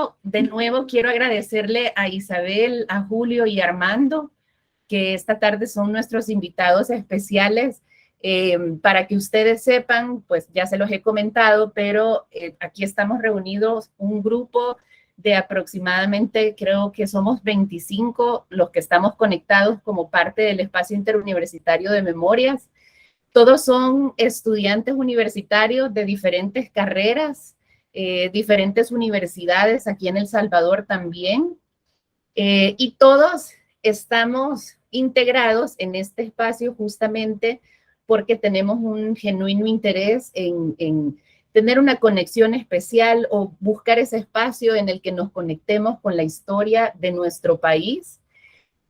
primero, de nuevo, quiero agradecerle a Isabel, a Julio y a Armando, que esta tarde son nuestros invitados especiales. Para que ustedes sepan, pues ya se los he comentado, pero aquí estamos reunidos un grupo de aproximadamente, creo que somos 25 los que estamos conectados como parte del espacio interuniversitario de memorias. Todos son estudiantes universitarios de diferentes carreras, diferentes universidades aquí en El Salvador también, y todos estamos integrados en este espacio justamente porque tenemos un genuino interés en tener una conexión especial o buscar ese espacio en el que nos conectemos con la historia de nuestro país.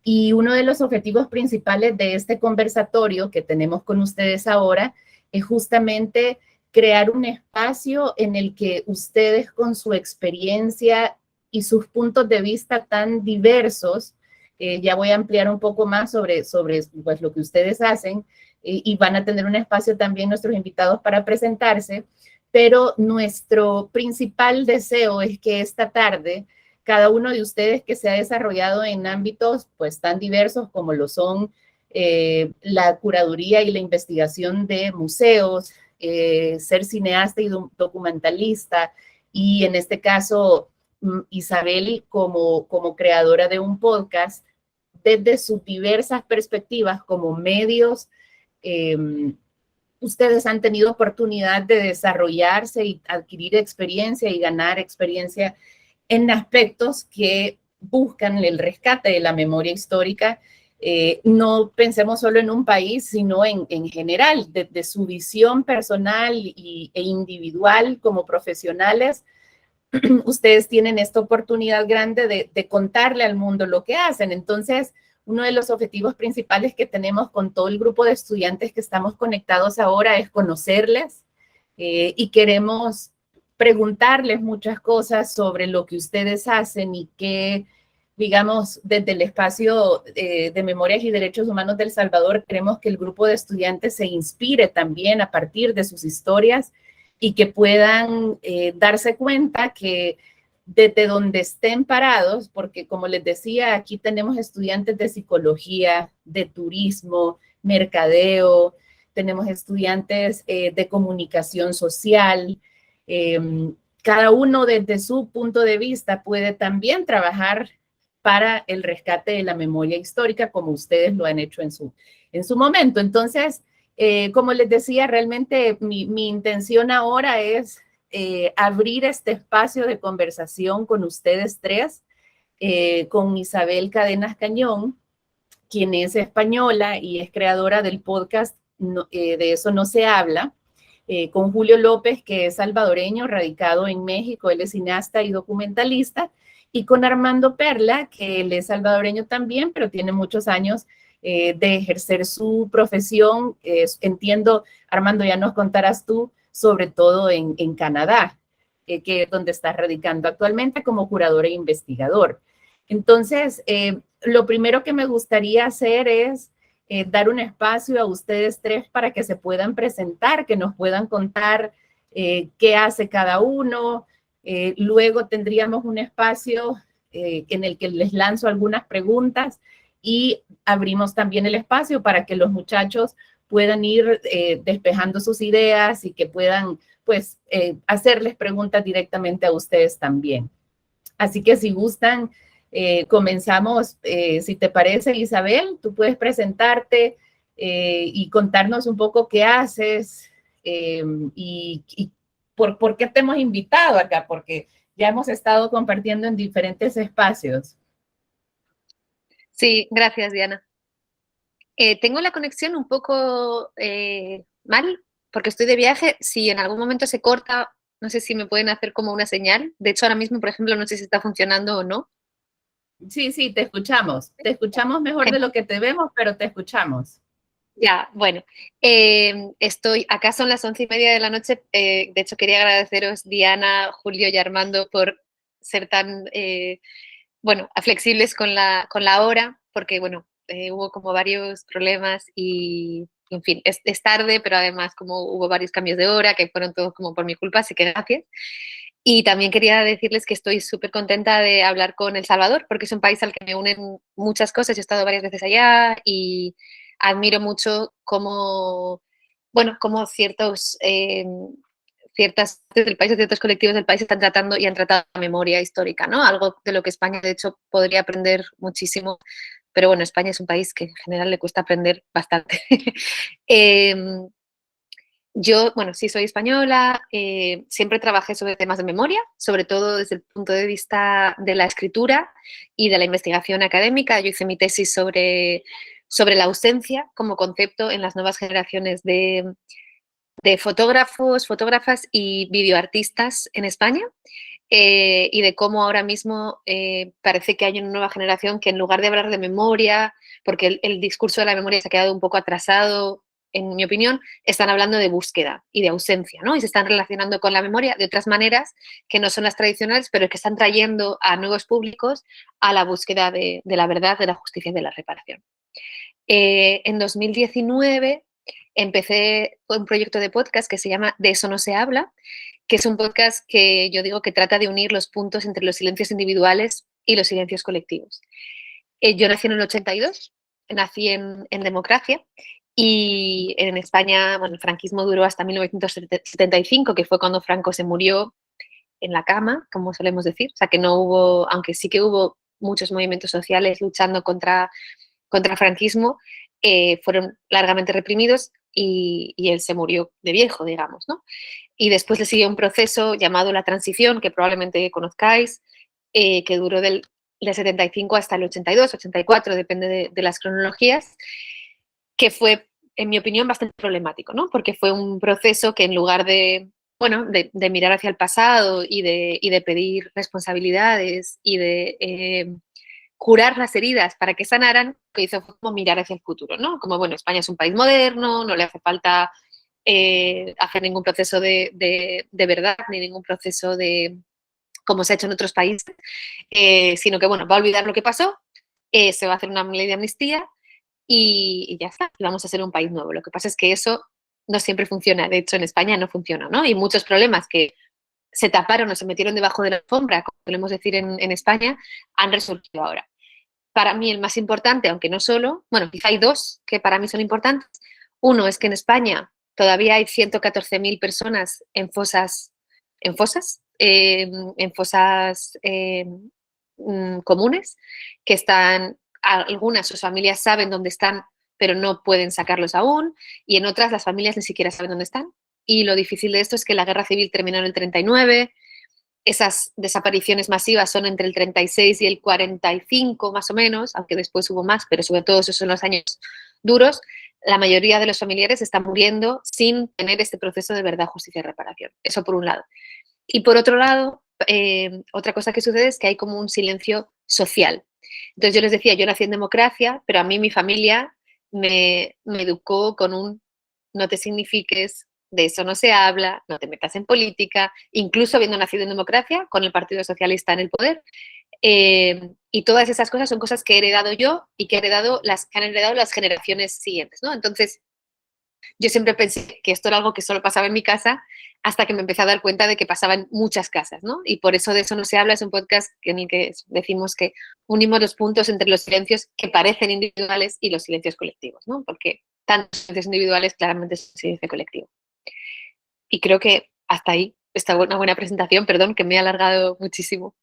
Y uno de los objetivos principales de este conversatorio que tenemos con ustedes ahora es justamente crear un espacio en el que ustedes con su experiencia y sus puntos de vista tan diversos, ya voy a ampliar un poco más sobre pues, lo que ustedes hacen, y van a tener un espacio también nuestros invitados para presentarse, pero nuestro principal deseo es que esta tarde cada uno de ustedes que se ha desarrollado en ámbitos pues tan diversos como lo son la curaduría y la investigación de museos, ser cineasta y documentalista, y en este caso Isabel como creadora de un podcast, desde sus diversas perspectivas como medios, eh, ustedes han tenido oportunidad de desarrollarse y adquirir experiencia y ganar experiencia en aspectos que buscan el rescate de la memoria histórica. No pensemos solo en un país, sino en general, desde su visión personal e individual como profesionales. Ustedes tienen esta oportunidad grande de contarle al mundo lo que hacen. Entonces, uno de los objetivos principales que tenemos con todo el grupo de estudiantes que estamos conectados ahora es conocerles, y queremos preguntarles muchas cosas sobre lo que ustedes hacen y que, digamos, desde el espacio de Memorias y Derechos Humanos del Salvador, queremos que el grupo de estudiantes se inspire también a partir de sus historias y que puedan darse cuenta que desde donde estén parados, porque como les decía, aquí tenemos estudiantes de psicología, de turismo, mercadeo, tenemos estudiantes de comunicación social. Eh, Cada uno desde su punto de vista puede también trabajar para el rescate de la memoria histórica, como ustedes lo han hecho en su momento. Entonces, como les decía, realmente mi intención ahora es abrir este espacio de conversación con ustedes tres, con Isabel Cadenas Cañón, quien es española y es creadora del podcast De eso no se habla, con Julio López, que es salvadoreño, radicado en México, él es cineasta y documentalista, y con Armando Perla, que él es salvadoreño también, pero tiene muchos años de ejercer su profesión. Entiendo, Armando, ya nos contarás tú, sobre todo en Canadá, que es donde estás radicando actualmente como curador e investigador. Entonces, lo primero que me gustaría hacer es dar un espacio a ustedes tres para que se puedan presentar, que nos puedan contar qué hace cada uno. Luego tendríamos un espacio en el que les lanzo algunas preguntas y abrimos también el espacio para que los muchachos puedan ir despejando sus ideas y que puedan pues hacerles preguntas directamente a ustedes también. Así que si gustan, comenzamos, si te parece, Isabel, tú puedes presentarte y contarnos un poco qué haces, y por qué te hemos invitado acá, porque ya hemos estado compartiendo en diferentes espacios. Sí, gracias, Diana. Tengo la conexión un poco mal porque estoy de viaje. Si en algún momento se corta, no sé si me pueden hacer como una señal. De hecho, ahora mismo, por ejemplo, no sé si está funcionando o no. Sí, sí, te escuchamos. Te escuchamos mejor de lo que te vemos, pero te escuchamos. Ya, bueno, acá son las 11:30 de la noche. De hecho, quería agradeceros, Diana, Julio y Armando, por ser tan, bueno, flexibles con la hora, porque, bueno, hubo como varios problemas y, en fin, es tarde, pero además como hubo varios cambios de hora, que fueron todos como por mi culpa, así que gracias. Y también quería decirles que estoy súper contenta de hablar con El Salvador, porque es un país al que me unen muchas cosas. Yo he estado varias veces allá y admiro mucho cómo, bueno, cómo ciertas partes del país, ciertos colectivos del país están tratando y han tratado la memoria histórica, ¿no? Algo de lo que España, de hecho, podría aprender muchísimo. Pero bueno, España es un país que en general le cuesta aprender bastante. eh, yo, bueno, sí soy española, siempre trabajé sobre temas de memoria, sobre todo desde el punto de vista de la escritura y de la investigación académica. Yo hice mi tesis sobre la ausencia como concepto en las nuevas generaciones de fotógrafos, fotógrafas y videoartistas en España. Y de cómo ahora mismo parece que hay una nueva generación que en lugar de hablar de memoria, porque el discurso de la memoria se ha quedado un poco atrasado, en mi opinión, están hablando de búsqueda y de ausencia, ¿no? Y se están relacionando con la memoria de otras maneras que no son las tradicionales, pero que están trayendo a nuevos públicos a la búsqueda de la verdad, de la justicia y de la reparación. En 2019 empecé un proyecto de podcast que se llama De eso no se habla, que es un podcast que yo digo que trata de unir los puntos entre los silencios individuales y los silencios colectivos. Yo nací en el 82, nací en democracia y en España, bueno, el franquismo duró hasta 1975, que fue cuando Franco se murió en la cama, como solemos decir. O sea, que no hubo, aunque sí que hubo muchos movimientos sociales luchando contra el franquismo, fueron largamente reprimidos y él se murió de viejo, digamos, ¿no? Y después le siguió un proceso llamado la transición, que probablemente conozcáis, que duró del 75 hasta el 82, 84, depende de las cronologías, que fue, en mi opinión, bastante problemático, ¿no? Porque fue un proceso que en lugar de, bueno, de mirar hacia el pasado y de pedir responsabilidades y de curar las heridas para que sanaran, lo que hizo fue como mirar hacia el futuro, ¿no? Como, bueno, España es un país moderno, no le hace falta hacer ningún proceso de verdad, ni ningún proceso de como se ha hecho en otros países, sino que, bueno, va a olvidar lo que pasó, se va a hacer una ley de amnistía y ya está, vamos a ser un país nuevo. Lo que pasa es que eso no siempre funciona, de hecho en España no funciona, ¿no? Y muchos problemas que se taparon o se metieron debajo de la alfombra, como podemos decir en España, han resurgido ahora. Para mí el más importante, aunque no solo, bueno, quizá hay dos que para mí son importantes. Uno es que en España todavía hay 114.000 personas en fosas comunes, que están, algunas sus familias saben dónde están, pero no pueden sacarlos aún, y en otras las familias ni siquiera saben dónde están. Y lo difícil de esto es que la guerra civil terminó en el 39, esas desapariciones masivas son entre el 36 y el 45 más o menos, aunque después hubo más, pero sobre todo esos son los años duros. La mayoría de los familiares están muriendo sin tener este proceso de verdad, justicia y reparación. Eso por un lado. Y por otro lado, otra cosa que sucede es que hay como un silencio social. Entonces yo les decía, yo nací en democracia, pero a mí mi familia me educó con un no te signifiques, de eso no se habla, no te metas en política, incluso habiendo nacido en democracia, con el Partido Socialista en el poder. Y todas esas cosas son cosas que he heredado yo y que que han heredado las generaciones siguientes, ¿no? Entonces, yo siempre pensé que esto era algo que solo pasaba en mi casa hasta que me empecé a dar cuenta de que pasaba en muchas casas, ¿no? Y por eso de eso no se habla, es un podcast en el que decimos que unimos los puntos entre los silencios que parecen individuales y los silencios colectivos, ¿no? Porque tantos silencios individuales claramente es un silencio colectivo. Y creo que hasta ahí está una buena presentación, perdón, que me he alargado muchísimo.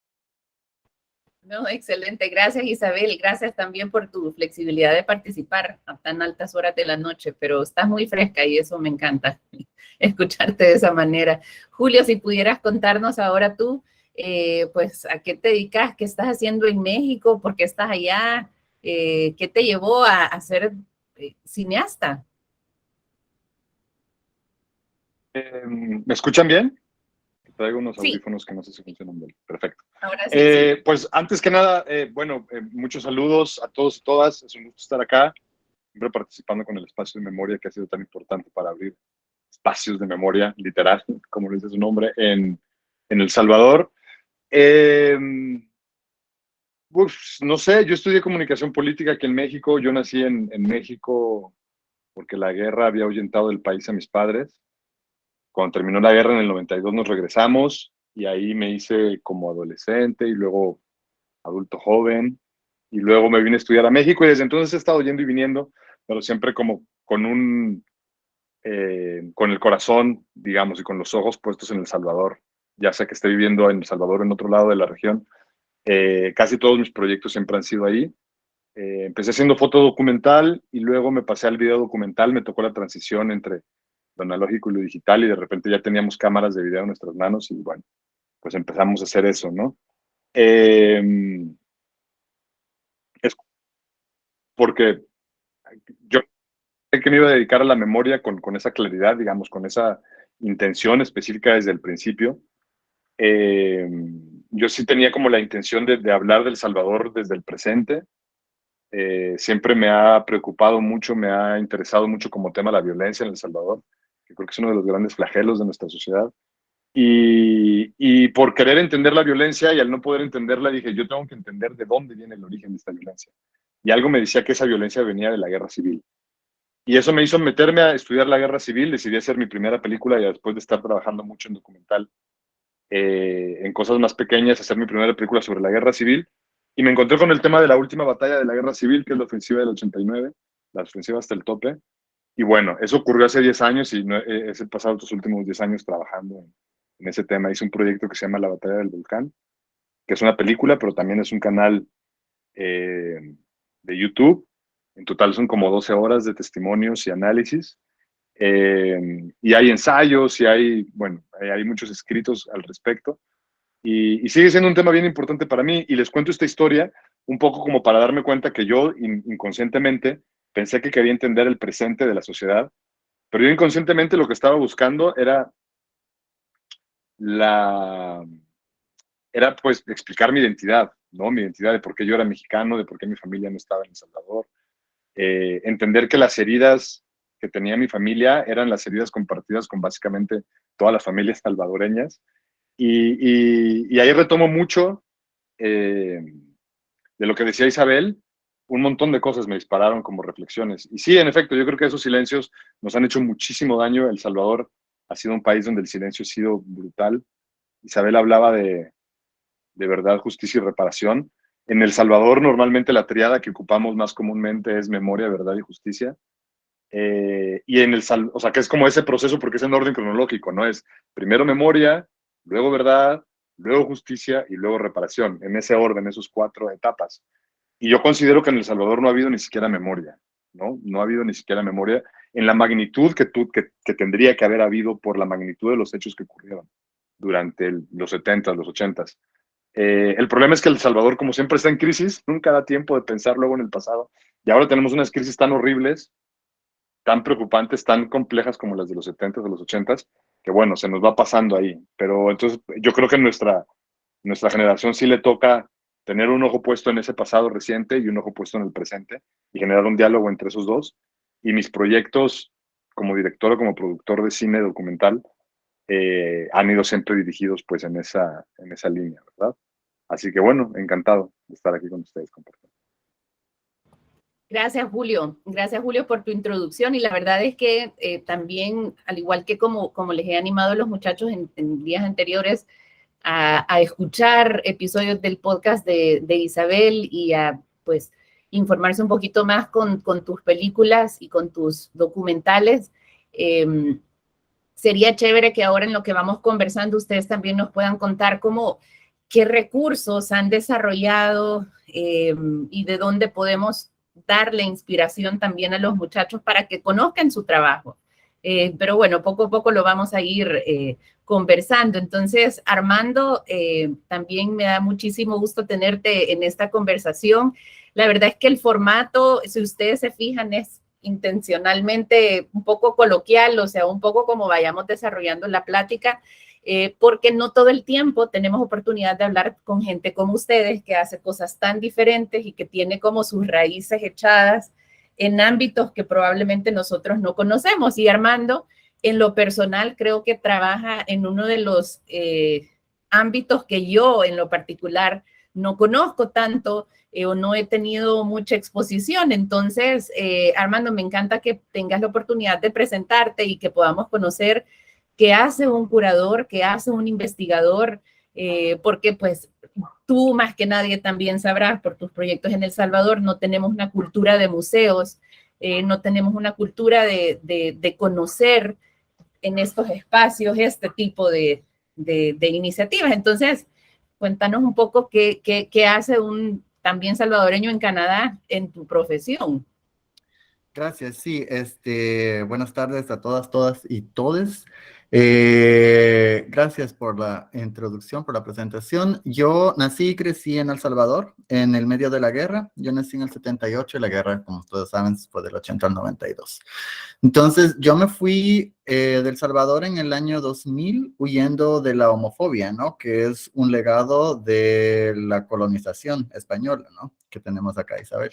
No, excelente. Gracias, Isabel. Gracias también por tu flexibilidad de participar a tan altas horas de la noche, pero estás muy fresca y eso me encanta, escucharte de esa manera. Julio, si pudieras contarnos ahora tú, pues, ¿a qué te dedicas? ¿Qué estás haciendo en México? ¿Por qué estás allá? ¿Qué te llevó a ser cineasta? ¿Me escuchan bien? Traigo unos Sí, audífonos que no sé si funcionan bien. Perfecto. ahora sí, sí. Pues antes que nada, muchos saludos a todos y todas. Es un gusto estar acá, siempre participando con el espacio de memoria que ha sido tan importante para abrir espacios de memoria, literal, como lo dice su nombre, en El Salvador. Eh, no sé, yo estudié comunicación política aquí en México. Yo nací en México porque la guerra había ahuyentado del país a mis padres. Cuando terminó la guerra en el 92 nos regresamos. y ahí me hice como adolescente y luego adulto joven, y luego me vine a estudiar a México y desde entonces he estado yendo y viniendo, pero siempre como con el corazón, digamos, y con los ojos puestos en El Salvador, ya sea que esté viviendo en El Salvador o en otro lado de la región. Casi todos mis proyectos siempre han sido ahí. Empecé haciendo foto documental y luego me pasé al video documental, me tocó la transición entre lo analógico y lo digital y de repente ya teníamos cámaras de video en nuestras manos y bueno, pues empezamos a hacer eso, ¿no? Es porque yo sé que me iba a dedicar a la memoria con esa claridad, digamos, con esa intención específica desde el principio. Yo sí tenía como la intención de hablar del Salvador desde el presente. Siempre me ha preocupado mucho, me ha interesado mucho como tema la violencia en El Salvador, que creo que es uno de los grandes flagelos de nuestra sociedad. Y por querer entender la violencia y al no poder entenderla, dije, yo tengo que entender de dónde viene el origen de esta violencia. Y algo me decía que esa violencia venía de la guerra civil. Y eso me hizo meterme a estudiar la guerra civil, decidí hacer mi primera película y después de estar trabajando mucho en documental, en cosas más pequeñas, hacer mi primera película sobre la guerra civil. Y me encontré con el tema de la última batalla de la guerra civil, que es la ofensiva del 89, la ofensiva hasta el tope. Y bueno, eso ocurrió hace 10 años y no, he pasado estos últimos 10 años trabajando en ese tema. Hice un proyecto que se llama La Batalla del Volcán, que es una película, pero también es un canal de YouTube. En total son como 12 horas de testimonios y análisis. Y hay ensayos y hay, bueno, hay muchos escritos al respecto. Y sigue siendo un tema bien importante para mí. Y les cuento esta historia un poco como para darme cuenta que yo inconscientemente pensé que quería entender el presente de la sociedad, pero yo inconscientemente lo que estaba buscando la, era pues explicar mi identidad, ¿no? Mi identidad de por qué yo era mexicano, de por qué mi familia no estaba en El Salvador. Entender que las heridas que tenía mi familia eran las heridas compartidas con básicamente todas las familias salvadoreñas. Y ahí retomo mucho de lo que decía Isabel, un montón de cosas me dispararon como reflexiones. Y sí, en efecto, yo creo que esos silencios nos han hecho muchísimo daño. El Salvador ha sido un país donde el silencio ha sido brutal. Isabel hablaba de verdad, justicia y reparación. En El Salvador, normalmente la triada que ocupamos más comúnmente es memoria, verdad y justicia. Y en o sea, que es como ese proceso porque es en orden cronológico, ¿no? Es primero memoria, luego verdad, luego justicia y luego reparación, en ese orden, esos 4 etapas. Y yo considero que en El Salvador no ha habido ni siquiera memoria, ¿no? No ha habido ni siquiera memoria en la magnitud que tendría que haber habido por la magnitud de los hechos que ocurrieron durante los 70, los 80. El problema es que El Salvador, como siempre está en crisis, nunca da tiempo de pensar luego en el pasado. Y ahora tenemos unas crisis tan horribles, tan preocupantes, tan complejas como las de los 70 o los 80, que bueno, se nos va pasando ahí. Pero entonces yo creo que nuestra generación sí le toca tener un ojo puesto en ese pasado reciente y un ojo puesto en el presente y generar un diálogo entre esos dos. Y mis proyectos como director o como productor de cine documental han ido siempre dirigidos pues en esa línea, ¿verdad? Así que bueno, encantado de estar aquí con ustedes compartiendo. Gracias, Julio. Gracias, Julio, por tu introducción. Y la verdad es que también, al igual que como les he animado a los muchachos en días anteriores a escuchar episodios del podcast de Isabel y a, pues, informarse un poquito más con tus películas y con tus documentales, sería chévere que ahora en lo que vamos conversando ustedes también nos puedan contar qué recursos han desarrollado y de dónde podemos darle inspiración también a los muchachos para que conozcan su trabajo. Pero bueno, poco a poco lo vamos a ir conversando. Entonces, Armando, también me da muchísimo gusto tenerte en esta conversación. La verdad es que el formato, si ustedes se fijan, es intencionalmente un poco coloquial, o sea, un poco como vayamos desarrollando la plática, porque no todo el tiempo tenemos oportunidad de hablar con gente como ustedes que hace cosas tan diferentes y que tiene como sus raíces echadas en ámbitos que probablemente nosotros no conocemos. Y Armando, en lo personal, creo que trabaja en uno de los ámbitos que yo en lo particular no conozco tanto o no he tenido mucha exposición. Entonces, Armando, me encanta que tengas la oportunidad de presentarte y que podamos conocer qué hace un curador, qué hace un investigador, porque pues tú más que nadie también sabrás por tus proyectos en El Salvador, no tenemos una cultura de museos, no tenemos una cultura de conocer en estos espacios este tipo de iniciativas. Entonces, cuéntanos un poco qué hace un también salvadoreño en Canadá en tu profesión. Gracias, sí, buenas tardes a todas y todes. Gracias por la introducción, por la presentación. Yo nací y crecí en El Salvador, en el medio de la guerra. Yo nací en el 78 y la guerra, como ustedes saben, fue del 80 al 92. Entonces, yo me fui del Salvador en el año 2000 huyendo de la homofobia, ¿no? Que es un legado de la colonización española, ¿no? Que tenemos acá, Isabel.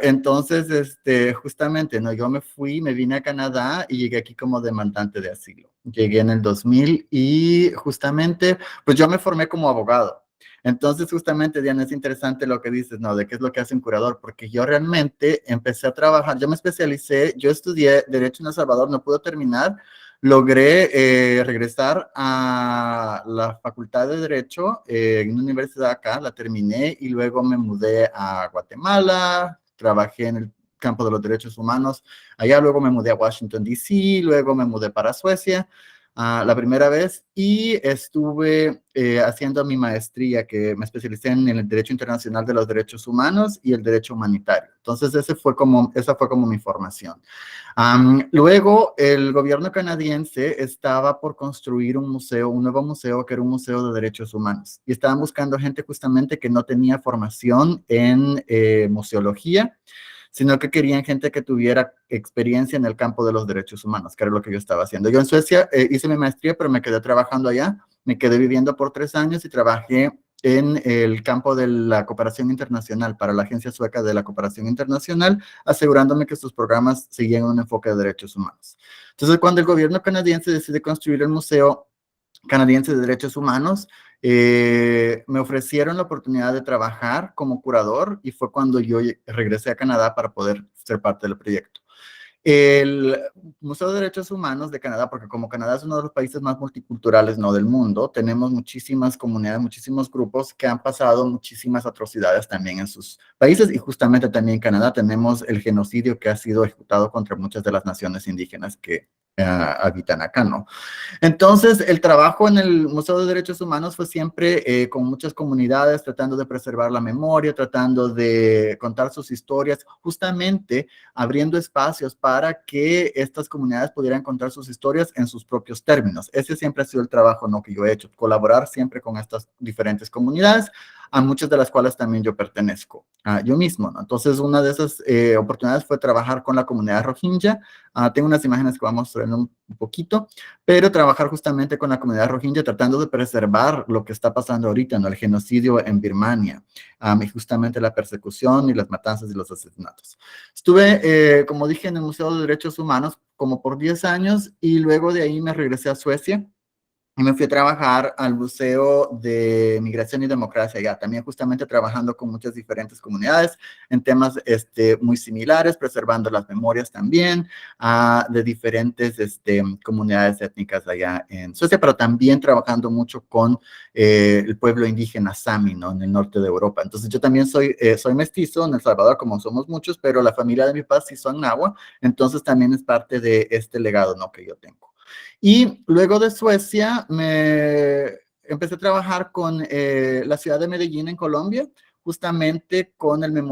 Entonces, justamente, ¿no? Yo me fui, me vine a Canadá y llegué aquí como demandante de asilo. Llegué en el 2000 y justamente, pues yo me formé como abogado. Entonces, justamente, Diana, es interesante lo que dices, ¿no? De qué es lo que hace un curador, porque yo realmente empecé a trabajar, yo me especialicé, yo estudié Derecho en El Salvador, no pude terminar, logré regresar a la Facultad de Derecho en una universidad acá, la terminé y luego me mudé a Guatemala, trabajé en el campo de los derechos humanos, allá luego me mudé a Washington, D.C., luego me mudé para Suecia la primera vez y estuve haciendo mi maestría que me especialicé en el Derecho Internacional de los Derechos Humanos y el Derecho Humanitario. Entonces, esa fue como mi formación. Luego, el gobierno canadiense estaba por construir un museo, un nuevo museo que era un museo de derechos humanos. Y estaban buscando gente justamente que no tenía formación en museología, sino que querían gente que tuviera experiencia en el campo de los derechos humanos, que era lo que yo estaba haciendo. Yo en Suecia hice mi maestría, pero me quedé trabajando allá, me quedé viviendo por 3 años y trabajé en el campo de la cooperación internacional para la Agencia Sueca de la Cooperación Internacional, asegurándome que sus programas seguían un enfoque de derechos humanos. Entonces, cuando el gobierno canadiense decide construir el Museo Canadiense de Derechos Humanos, me ofrecieron la oportunidad de trabajar como curador y fue cuando yo regresé a Canadá para poder ser parte del proyecto. El Museo de Derechos Humanos de Canadá, porque como Canadá es uno de los países más multiculturales, ¿no?, del mundo, tenemos muchísimas comunidades, muchísimos grupos que han pasado muchísimas atrocidades también en sus países y justamente también en Canadá tenemos el genocidio que ha sido ejecutado contra muchas de las naciones indígenas que habitan acá, ¿no? Entonces, el trabajo en el Museo de Derechos Humanos fue siempre con muchas comunidades, tratando de preservar la memoria, tratando de contar sus historias, justamente abriendo espacios para que estas comunidades pudieran contar sus historias en sus propios términos. Ese siempre ha sido el trabajo, ¿no?, que yo he hecho, colaborar siempre con estas diferentes comunidades, a muchas de las cuales también yo pertenezco, yo mismo, ¿no? Entonces, una de esas oportunidades fue trabajar con la comunidad Rohingya. Tengo unas imágenes que vamos a mostrar en un poquito, pero trabajar justamente con la comunidad Rohingya tratando de preservar lo que está pasando ahorita, ¿no?, el genocidio en Birmania, y justamente la persecución y las matanzas y los asesinatos. Estuve, como dije, en el Museo de Derechos Humanos como por 10 años y luego de ahí me regresé a Suecia y me fui a trabajar al Museo de Migración y Democracia, ya también justamente trabajando con muchas diferentes comunidades en temas muy similares, preservando las memorias también de diferentes comunidades étnicas allá en Suecia, pero también trabajando mucho con el pueblo indígena Sami, ¿no?, en el norte de Europa. Entonces yo también soy mestizo en El Salvador, como somos muchos, pero la familia de mi papá sí son nahua, entonces también es parte de este legado, ¿no?, que yo tengo. Y luego de Suecia me empecé a trabajar con la ciudad de Medellín en Colombia, justamente con el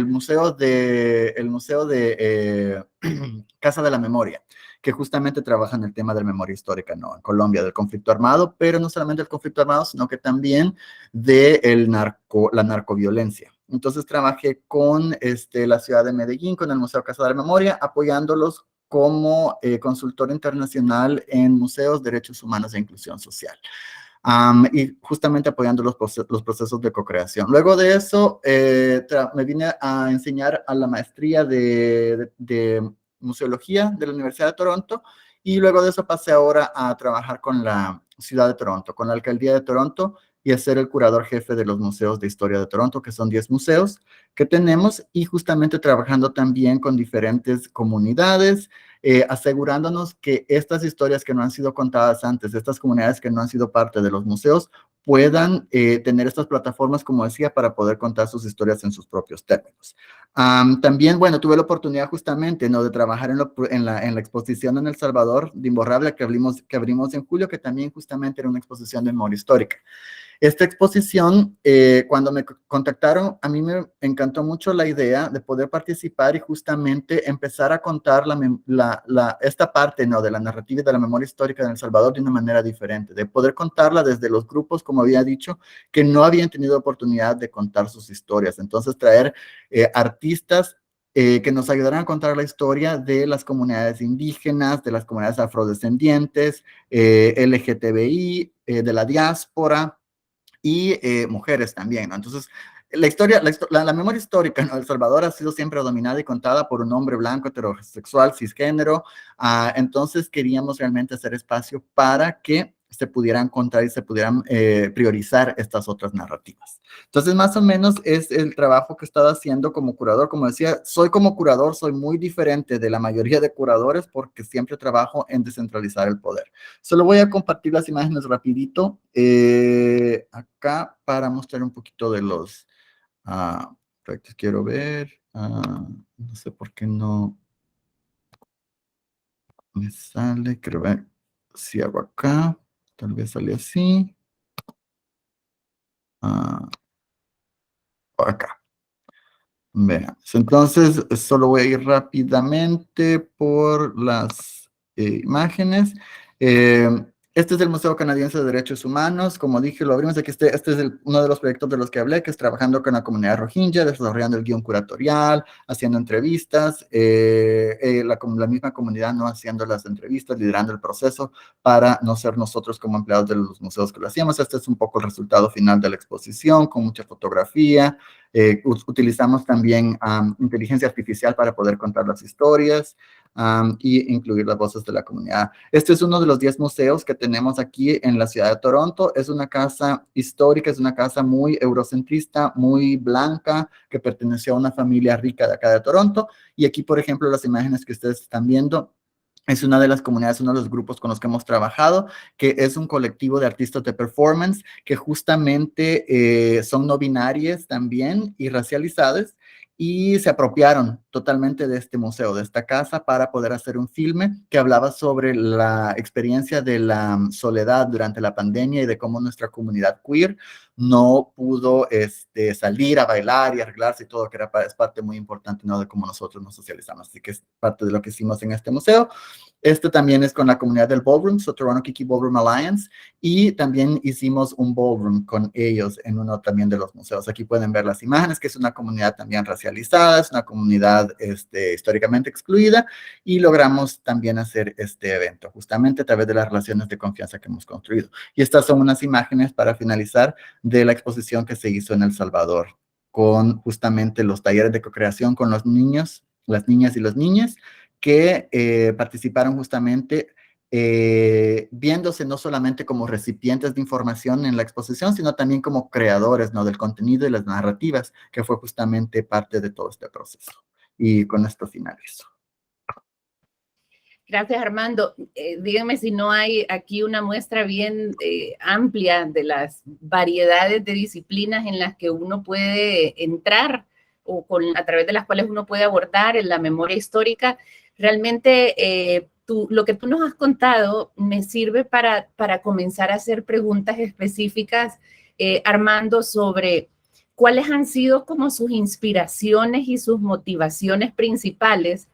museo de Casa de la Memoria, que justamente trabaja en el tema de la memoria histórica, ¿no?, en Colombia, del conflicto armado, pero no solamente del conflicto armado, sino que también de la narcoviolencia. Entonces trabajé con la ciudad de Medellín, con el Museo Casa de la Memoria, apoyándolos como consultor internacional en museos, derechos humanos e inclusión social. Y justamente apoyando los procesos de co-creación. Luego de eso, me vine a enseñar a la maestría de museología de la Universidad de Toronto y luego de eso pasé ahora a trabajar con la ciudad de Toronto, con la alcaldía de Toronto, y a ser el curador jefe de los museos de historia de Toronto, que son 10 museos que tenemos, y justamente trabajando también con diferentes comunidades, asegurándonos que estas historias que no han sido contadas antes, estas comunidades que no han sido parte de los museos, puedan tener estas plataformas, como decía, para poder contar sus historias en sus propios términos. También, bueno, tuve la oportunidad justamente, ¿no?, de trabajar en la exposición en El Salvador de Imborrable que abrimos en julio, que también justamente era una exposición de memoria histórica. Esta exposición, cuando me contactaron, a mí me encantó mucho la idea de poder participar y justamente empezar a contar esta parte, ¿no?, de la narrativa y de la memoria histórica de El Salvador de una manera diferente, de poder contarla desde los grupos, como había dicho, que no habían tenido oportunidad de contar sus historias. Entonces, traer artistas que nos ayudaran a contar la historia de las comunidades indígenas, de las comunidades afrodescendientes, LGTBI, de la diáspora, y mujeres también, ¿no? Entonces, la memoria histórica, ¿no?, de El Salvador ha sido siempre dominada y contada por un hombre blanco, heterosexual, cisgénero. Entonces, queríamos realmente hacer espacio para que se pudieran contar y se pudieran priorizar estas otras narrativas. Entonces, más o menos es el trabajo que he estado haciendo como curador. Como decía, como curador, soy muy diferente de la mayoría de curadores porque siempre trabajo en descentralizar el poder. Solo voy a compartir las imágenes rapidito acá para mostrar un poquito de los proyectos. Quiero ver, no sé por qué no me sale. Quiero ver si hago acá, tal vez sale así. Acá. Veamos. Entonces, solo voy a ir rápidamente por las imágenes. Este es el Museo Canadiense de Derechos Humanos. Como dije, lo abrimos aquí. Este es uno de los proyectos de los que hablé, que es trabajando con la comunidad rohingya, desarrollando el guión curatorial, haciendo entrevistas, la misma comunidad no haciendo las entrevistas, liderando el proceso para no ser nosotros como empleados de los museos que lo hacíamos. Este es un poco el resultado final de la exposición, con mucha fotografía. Utilizamos también inteligencia artificial para poder contar las historias y incluir las voces de la comunidad. Este es uno de los 10 museos que tenemos aquí en la ciudad de Toronto. Es una casa histórica, es una casa muy eurocentrista, muy blanca, que perteneció a una familia rica de acá de Toronto. Y aquí, por ejemplo, las imágenes que ustedes están viendo, es una de las comunidades, uno de los grupos con los que hemos trabajado, que es un colectivo de artistas de performance que justamente son no binarias también y racializadas, y se apropiaron totalmente de este museo, de esta casa, para poder hacer un filme que hablaba sobre la experiencia de la soledad durante la pandemia y de cómo nuestra comunidad queer no pudo salir a bailar y arreglarse y todo, que es parte muy importante, ¿no?, de cómo nosotros nos socializamos. Así que es parte de lo que hicimos en este museo. Este también es con la comunidad del Ballroom, so Toronto Kiki Ballroom Alliance, y también hicimos un ballroom con ellos en uno también de los museos. Aquí pueden ver las imágenes, que es una comunidad también racializada, es una comunidad históricamente excluida, y logramos también hacer este evento, justamente a través de las relaciones de confianza que hemos construido. Y estas son unas imágenes para finalizar de la exposición que se hizo en El Salvador, con justamente los talleres de co-creación con los niños, las niñas y los niños, que participaron justamente viéndose no solamente como recipientes de información en la exposición, sino también como creadores, ¿no?, del contenido y las narrativas, que fue justamente parte de todo este proceso. Y con esto finalizo. Gracias, Armando. Díganme si no hay aquí una muestra bien amplia de las variedades de disciplinas en las que uno puede entrar o a través de las cuales uno puede abordar en la memoria histórica. Realmente lo que tú nos has contado me sirve para comenzar a hacer preguntas específicas, Armando, sobre cuáles han sido como sus inspiraciones y sus motivaciones principales.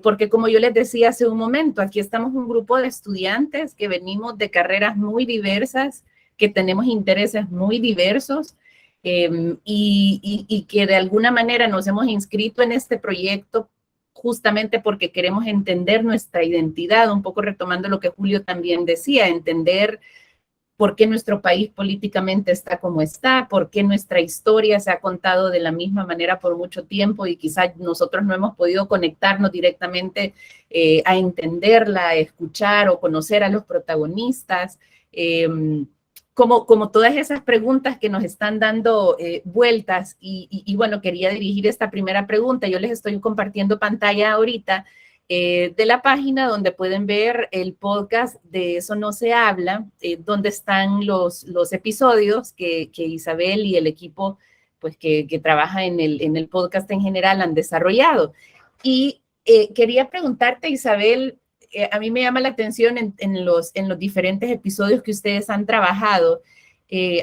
Porque como yo les decía hace un momento, aquí estamos un grupo de estudiantes que venimos de carreras muy diversas, que tenemos intereses muy diversos y que de alguna manera nos hemos inscrito en este proyecto justamente porque queremos entender nuestra identidad, un poco retomando lo que Julio también decía, entender por qué nuestro país políticamente está como está, por qué nuestra historia se ha contado de la misma manera por mucho tiempo y quizás nosotros no hemos podido conectarnos directamente a entenderla, a escuchar o conocer a los protagonistas. como todas esas preguntas que nos están dando vueltas y bueno, quería dirigir esta primera pregunta. Yo les estoy compartiendo pantalla ahorita de la página donde pueden ver el podcast de Eso No Se Habla, donde están los episodios que Isabel y el equipo pues, que trabaja en el podcast en general han desarrollado. Y quería preguntarte, Isabel, a mí me llama la atención en los diferentes episodios que ustedes han trabajado,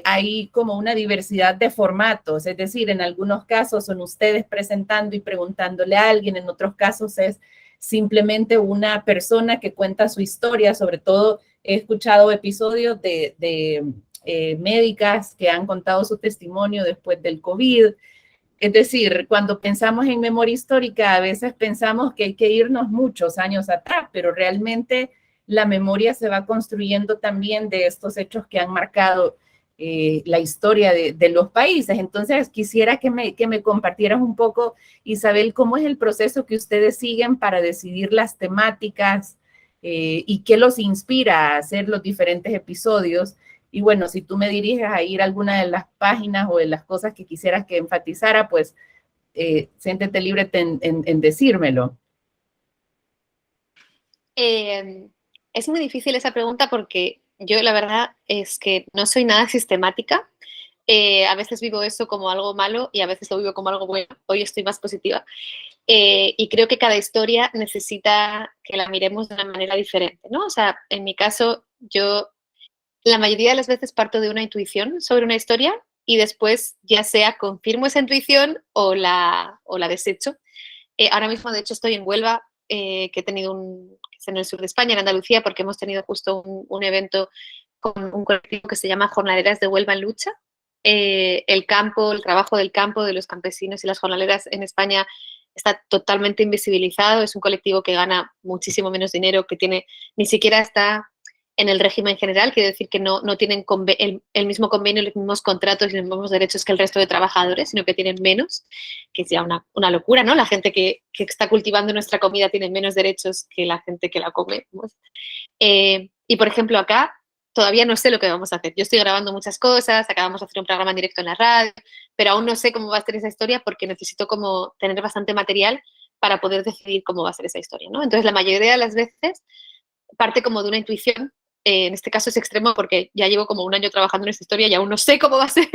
hay como una diversidad de formatos, es decir, en algunos casos son ustedes presentando y preguntándole a alguien, en otros casos es simplemente una persona que cuenta su historia. Sobre todo he escuchado episodios de médicas que han contado su testimonio después del COVID. Es decir, cuando pensamos en memoria histórica, a veces pensamos que hay que irnos muchos años atrás, pero realmente la memoria se va construyendo también de estos hechos que han marcado la historia de los países. Entonces, quisiera que me compartieras un poco, Isabel, cómo es el proceso que ustedes siguen para decidir las temáticas y qué los inspira a hacer los diferentes episodios. Y bueno, si tú me diriges a ir a alguna de las páginas o de las cosas que quisieras que enfatizara, pues siéntete libre en decírmelo. Es muy difícil esa pregunta porque yo la verdad es que no soy nada sistemática. A veces vivo eso como algo malo y a veces lo vivo como algo bueno. Hoy estoy más positiva. Y creo que cada historia necesita que la miremos de una manera diferente, ¿no? O sea, en mi caso, yo la mayoría de las veces parto de una intuición sobre una historia y después ya sea confirmo esa intuición o la desecho. Ahora mismo, de hecho, estoy en Huelva, que he tenido es en el sur de España, en Andalucía, porque hemos tenido justo un evento con un colectivo que se llama Jornaleras de Huelva en Lucha. El campo, el trabajo del campo, de los campesinos y las jornaleras en España está totalmente invisibilizado. Es un colectivo que gana muchísimo menos dinero, que ni siquiera está en el régimen general, quiere decir que no tienen el mismo convenio, los mismos contratos y los mismos derechos que el resto de trabajadores, sino que tienen menos, que es ya una locura, ¿no? La gente que está cultivando nuestra comida tiene menos derechos que la gente que la come. Y, por ejemplo, acá todavía no sé lo que vamos a hacer. Yo estoy grabando muchas cosas, acabamos de hacer un programa en directo en la radio, pero aún no sé cómo va a ser esa historia porque necesito como tener bastante material para poder decidir cómo va a ser esa historia, ¿no? Entonces, la mayoría de las veces parte como de una intuición. En este caso es extremo porque ya llevo como un año trabajando en esta historia y aún no sé cómo va a ser,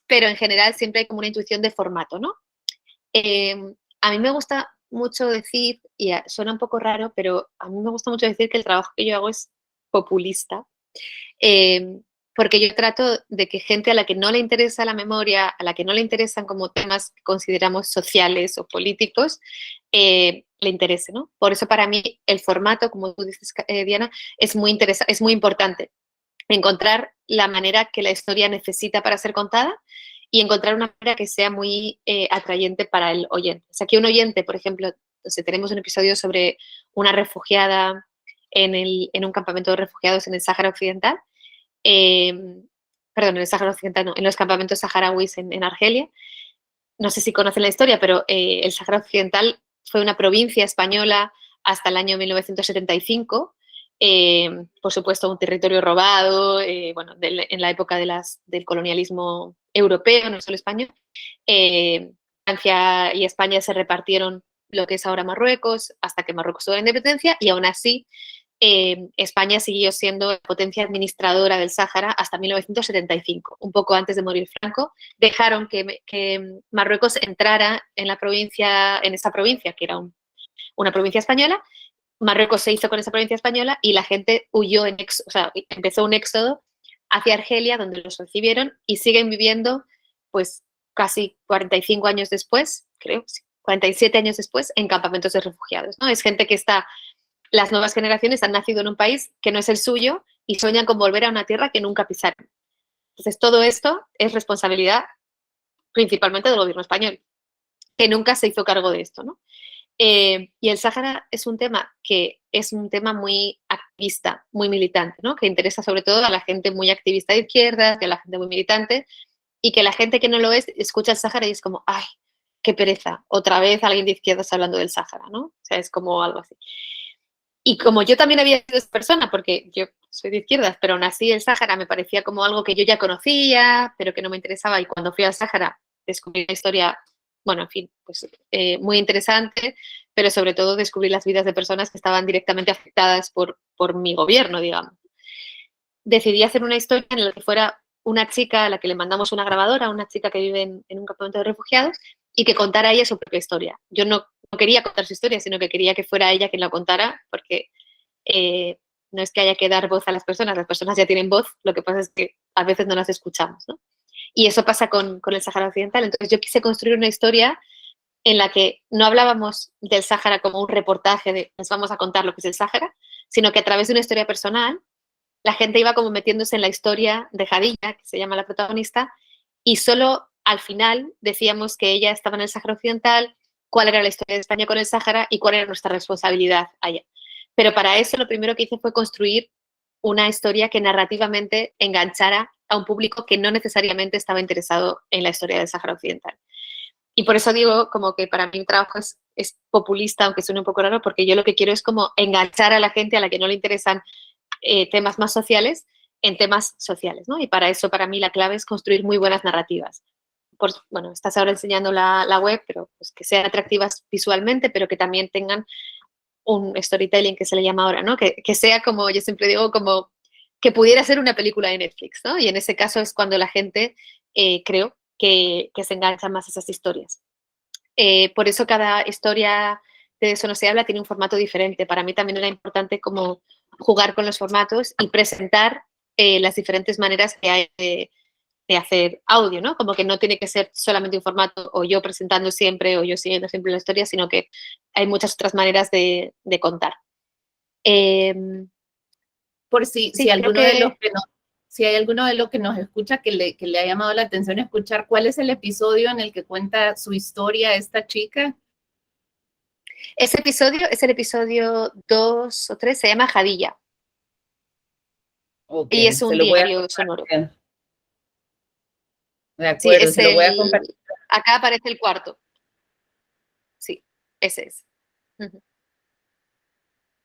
pero en general siempre hay como una intuición de formato, ¿no? A mí me gusta mucho decir, y suena un poco raro, pero a mí me gusta mucho decir que el trabajo que yo hago es populista, porque yo trato de que gente a la que no le interesa la memoria, a la que no le interesan como temas que consideramos sociales o políticos, le interese, ¿no? Por eso para mí el formato, como tú dices, Diana, es muy importante. Encontrar la manera que la historia necesita para ser contada y encontrar una manera que sea muy atrayente para el oyente. O sea, que un oyente, por ejemplo, si tenemos un episodio sobre una refugiada en un campamento de refugiados en el Sáhara Occidental, perdón, en el Sáhara Occidental no, en los campamentos saharauis en Argelia. No sé si conocen la historia, pero el Sáhara Occidental fue una provincia española hasta el año 1975. Por supuesto, un territorio robado, bueno, en la época del colonialismo europeo, no solo español. Francia y España se repartieron lo que es ahora Marruecos, hasta que Marruecos tuvo la independencia, y aún así España siguió siendo la potencia administradora del Sáhara hasta 1975, un poco antes de morir Franco. Dejaron que Marruecos entrara en esa provincia, que era una provincia española. Marruecos se hizo con esa provincia española y la gente huyó, o sea, empezó un éxodo hacia Argelia, donde los recibieron y siguen viviendo, pues, casi 45 años después, creo, 47 años después, en campamentos de refugiados, ¿no? Es gente que las nuevas generaciones han nacido en un país que no es el suyo y sueñan con volver a una tierra que nunca pisaron. Entonces, todo esto es responsabilidad principalmente del gobierno español, que nunca se hizo cargo de esto, ¿no? Y el Sáhara es un tema muy activista, muy militante, ¿no? Que interesa sobre todo a la gente muy activista de izquierdas, a la gente muy militante, y que la gente que no lo es escucha el Sáhara y es como, ¡ay, qué pereza! Otra vez alguien de izquierdas hablando del Sáhara, ¿no? O sea, es como algo así. Y como yo también había sido esa persona, porque yo soy de izquierdas, pero aún así el Sáhara me parecía como algo que yo ya conocía, pero que no me interesaba. Y cuando fui al Sáhara descubrí una historia, bueno, en fin, pues muy interesante, pero sobre todo descubrí las vidas de personas que estaban directamente afectadas por mi gobierno, digamos. Decidí hacer una historia en la que fuera una chica a la que le mandamos una grabadora, una chica que vive en un campamento de refugiados, y que contara ella su propia historia. Yo no quería contar su historia, sino que quería que fuera ella quien la contara, porque no es que haya que dar voz a las personas ya tienen voz, lo que pasa es que a veces no las escuchamos, ¿no? Y eso pasa con el Sáhara Occidental. Entonces yo quise construir una historia en la que no hablábamos del Sáhara como un reportaje de nos vamos a contar lo que es el Sáhara, sino que a través de una historia personal la gente iba como metiéndose en la historia de Jadilla, que se llama la protagonista, y solo al final decíamos que ella estaba en el Sáhara Occidental, cuál era la historia de España con el Sáhara y cuál era nuestra responsabilidad allá. Pero para eso lo primero que hice fue construir una historia que narrativamente enganchara a un público que no necesariamente estaba interesado en la historia del Sáhara Occidental. Y por eso digo como que para mí mi trabajo es populista, aunque suene un poco raro, porque yo lo que quiero es como enganchar a la gente a la que no le interesan temas más sociales en temas sociales, ¿no? Y para eso, para mí, la clave es construir muy buenas narrativas. Bueno, estás ahora enseñando la web, pero pues que sean atractivas visualmente, pero que también tengan un storytelling que se le llama ahora, ¿no? Que sea como, yo siempre digo, como que pudiera ser una película de Netflix, ¿no? Y en ese caso es cuando la gente, creo, que se engancha más a esas historias. Por eso cada historia de Eso no se habla tiene un formato diferente. Para mí también era importante como jugar con los formatos y presentar las diferentes maneras que hay de hacer audio, ¿no? Como que no tiene que ser solamente un formato o yo presentando siempre o yo siguiendo siempre la historia, sino que hay muchas otras maneras de contar. Por si, Sí, creo alguno de los que que no, si hay alguno de los que nos escucha que le ha llamado la atención escuchar cuál es el episodio en el que cuenta su historia esta chica. ese episodio es el episodio 2 o 3, se llama Jadilla. Ok, Y es se un lo voy a diario sonoro. compartir. De Sí, acuerdo, se lo voy a compartir. acá aparece el cuarto. Sí, ese es. Uh-huh.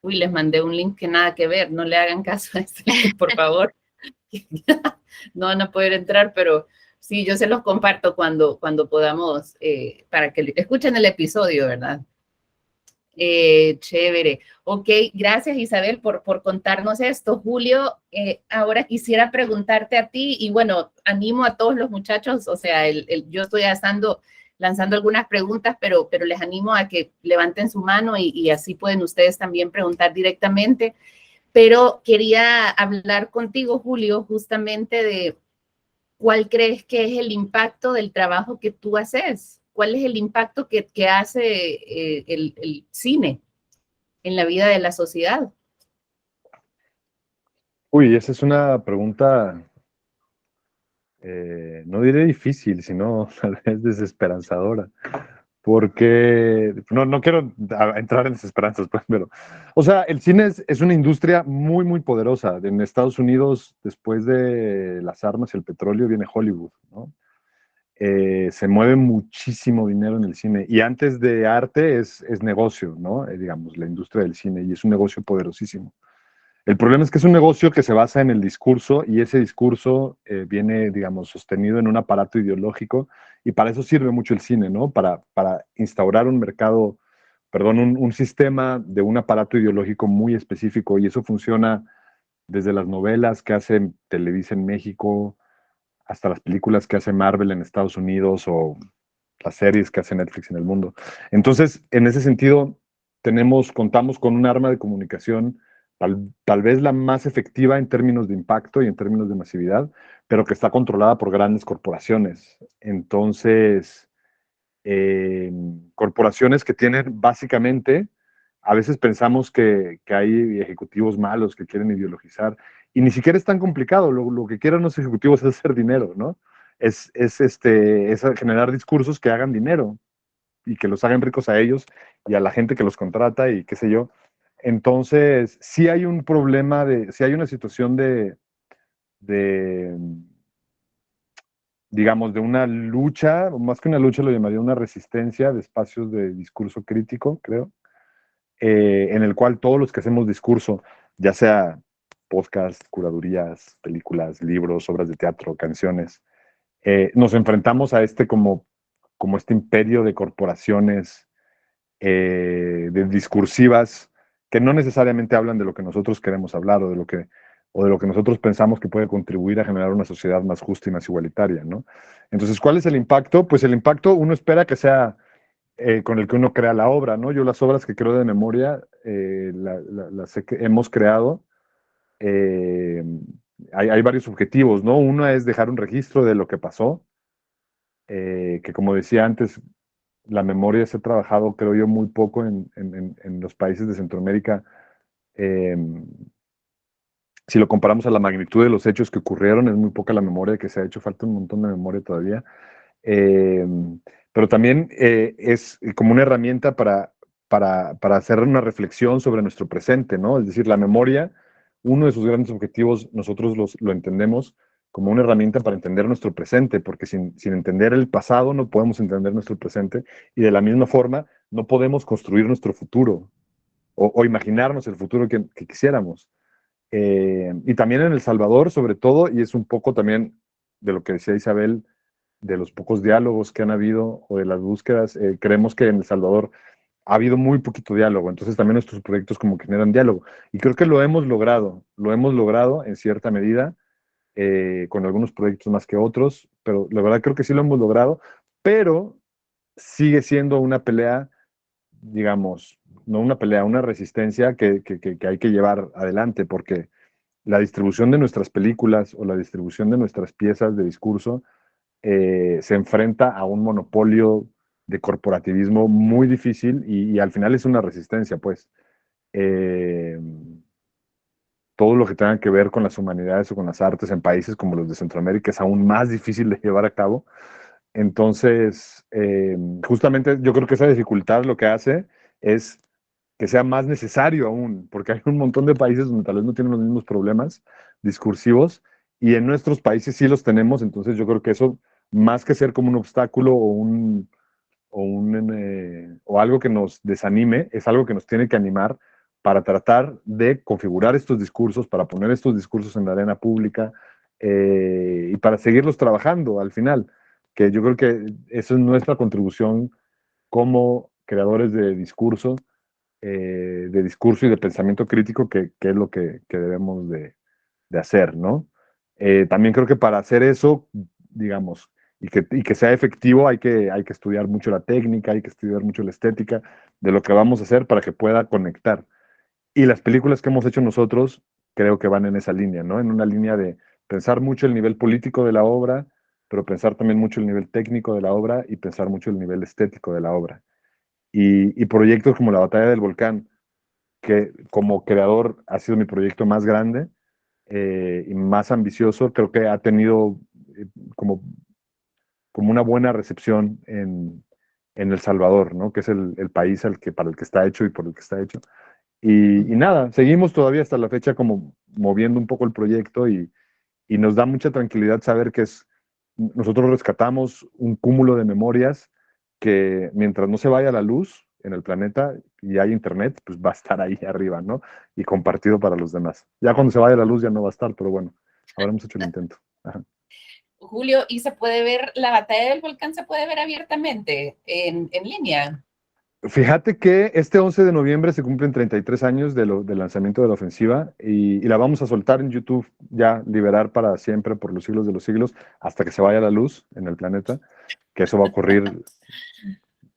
Uy, les mandé un link que nada que ver, no le hagan caso a este link, por favor. No van a poder entrar, pero sí, yo se los comparto cuando podamos, para que escuchen el episodio, ¿verdad? Chévere. Ok, gracias Isabel por contarnos esto. Julio, ahora quisiera preguntarte a ti y bueno, animo a todos los muchachos, o sea, yo estoy lanzando algunas preguntas, pero les animo a que levanten su mano y así pueden ustedes también preguntar directamente. Pero quería hablar contigo, Julio, justamente de cuál crees que es el impacto del trabajo que tú haces. ¿Cuál es el impacto que hace el cine en la vida de la sociedad? Uy, esa es una pregunta, no diré difícil, sino tal vez desesperanzadora, porque no quiero entrar en desesperanzas, pues, pero, o sea, el cine es una industria muy, muy poderosa. En Estados Unidos, después de las armas y el petróleo, viene Hollywood, ¿no? Se mueve muchísimo dinero en el cine y antes de arte es negocio, ¿no? Digamos, la industria del cine y es un negocio poderosísimo. El problema es que es un negocio que se basa en el discurso y ese discurso viene, digamos, sostenido en un aparato ideológico y para eso sirve mucho el cine, ¿no? Para instaurar un mercado, perdón, un sistema de un aparato ideológico muy específico y eso funciona desde las novelas que hace Televisa en México hasta las películas que hace Marvel en Estados Unidos o las series que hace Netflix en el mundo. Entonces, en ese sentido, contamos con un arma de comunicación tal vez la más efectiva en términos de impacto y en términos de masividad, pero que está controlada por grandes corporaciones. Entonces, corporaciones que tienen básicamente, a veces pensamos que hay ejecutivos malos que quieren ideologizar y ni siquiera es tan complicado. Lo que quieren los ejecutivos es hacer dinero, ¿no? Es generar discursos que hagan dinero y que los hagan ricos a ellos y a la gente que los contrata y qué sé yo. Entonces, sí hay un problema sí hay una situación de digamos, de una lucha, o más que una lucha lo llamaría una resistencia de espacios de discurso crítico, creo. en el cual todos los que hacemos discurso, ya sea podcast, curadurías, películas, libros, obras de teatro, canciones, nos enfrentamos a este como este imperio de corporaciones, de discursivas, que no necesariamente hablan de lo que nosotros queremos hablar o de lo que nosotros pensamos que puede contribuir a generar una sociedad más justa y más igualitaria, ¿no? Entonces, ¿cuál es el impacto? Pues el impacto uno espera que sea con el que uno crea la obra, ¿no? Yo las obras que creo de memoria, las hemos creado. eh, hay varios objetivos, ¿no? Uno es dejar un registro de lo que pasó, que como decía antes, la memoria se ha trabajado, creo yo, muy poco en los países de Centroamérica. eh, si lo comparamos a la magnitud de los hechos que ocurrieron, es muy poca la memoria que se ha hecho, falta un montón de memoria todavía. Eh, pero también es como una herramienta para hacer una reflexión sobre nuestro presente, ¿no? Es decir, la memoria, uno de sus grandes objetivos, nosotros lo entendemos como una herramienta para entender nuestro presente, porque sin entender el pasado no podemos entender nuestro presente, y de la misma forma no podemos construir nuestro futuro o imaginarnos el futuro que quisiéramos. Y también en El Salvador, sobre todo, y es un poco también de lo que decía Isabel, de los pocos diálogos que han habido o de las búsquedas, creemos que en El Salvador ha habido muy poquito diálogo, entonces también nuestros proyectos como que generan diálogo. Y creo que lo hemos logrado en cierta medida, con algunos proyectos más que otros, pero la verdad creo que sí lo hemos logrado, pero sigue siendo una pelea, digamos, no una pelea, una resistencia que hay que llevar adelante, porque la distribución de nuestras películas o la distribución de nuestras piezas de discurso se enfrenta a un monopolio de corporativismo muy difícil y al final es una resistencia, pues. Eh, Todo lo que tenga que ver con las humanidades o con las artes en países como los de Centroamérica es aún más difícil de llevar a cabo. Entonces, justamente yo creo que esa dificultad lo que hace es que sea más necesario aún, porque hay un montón de países donde tal vez no tienen los mismos problemas discursivos y en nuestros países sí los tenemos, entonces yo creo que eso, más que ser como un obstáculo o algo que nos desanime, es algo que nos tiene que animar para tratar de configurar estos discursos, para poner estos discursos en la arena pública y para seguirlos trabajando al final, que yo creo que esa es nuestra contribución como creadores de discurso y de pensamiento crítico, que es lo que debemos de hacer, ¿no? También creo que para hacer eso, digamos, y que sea efectivo, hay que estudiar mucho la técnica, hay que estudiar mucho la estética de lo que vamos a hacer para que pueda conectar. Y las películas que hemos hecho nosotros creo que van en esa línea, ¿no? En una línea de pensar mucho el nivel político de la obra, pero pensar también mucho el nivel técnico de la obra y pensar mucho el nivel estético de la obra. Y proyectos como La Batalla del Volcán, que como creador ha sido mi proyecto más grande y más ambicioso, creo que ha tenido eh, como, como una buena recepción en El Salvador, ¿no? Que es el país para el que está hecho y por el que está hecho. Y nada, seguimos todavía hasta la fecha como moviendo un poco el proyecto y nos da mucha tranquilidad saber que nosotros rescatamos un cúmulo de memorias que mientras no se vaya la luz en el planeta y hay internet, pues va a estar ahí arriba, ¿no? Y compartido para los demás. Ya cuando se vaya la luz ya no va a estar, pero bueno, habremos hecho el intento. Ajá. Julio, ¿y se puede ver la batalla del volcán, se puede ver abiertamente en línea? Fíjate que este 11 de noviembre se cumplen 33 años del lanzamiento de la ofensiva y la vamos a soltar en YouTube, ya liberar para siempre por los siglos de los siglos, hasta que se vaya la luz en el planeta, que eso va a ocurrir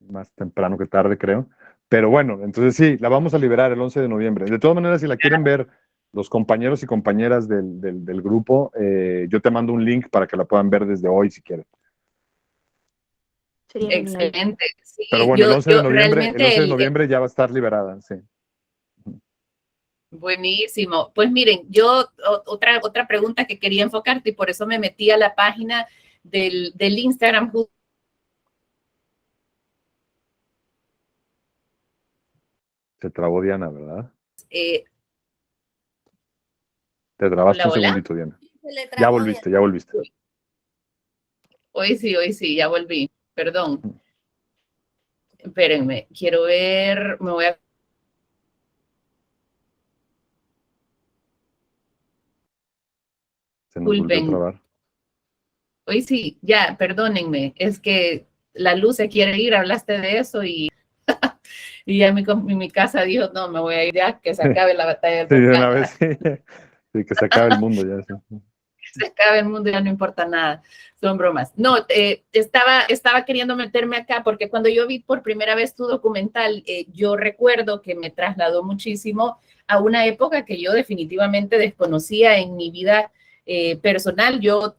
más temprano que tarde, creo. Pero bueno, entonces sí, la vamos a liberar el 11 de noviembre. De todas maneras, si la quieren ver los compañeros y compañeras del grupo, yo te mando un link para que la puedan ver desde hoy si quieren. Sería genial. Excelente. Sí, Pero bueno, el 11 de noviembre, el 11 de realmente noviembre ya va a estar liberada, sí. buenísimo. Pues miren, yo otra pregunta que quería enfocarte y por eso me metí a la página del Instagram. Se trabó Diana, ¿verdad? Eh, Te trabaste hola, un hola. segundito, Diana. Ya volviste, ya volviste. Hoy sí, ya volví. Perdón. Espérenme, quiero ver, me voy a Se nos volvió a Disculpen. trabar. Hoy sí, ya, perdónenme, es que la luz se quiere ir, hablaste de eso y, y ya mi casa dijo, no, me voy a ir ya, que se acabe la batalla del Sí, de volcán. una vez, sí. Sí, que se acabe el mundo ya. Sí. Se acabe el mundo, ya no importa nada, son bromas. No, estaba queriendo meterme acá porque cuando yo vi por primera vez tu documental, yo recuerdo que me trasladó muchísimo a una época que yo definitivamente desconocía en mi vida personal. Yo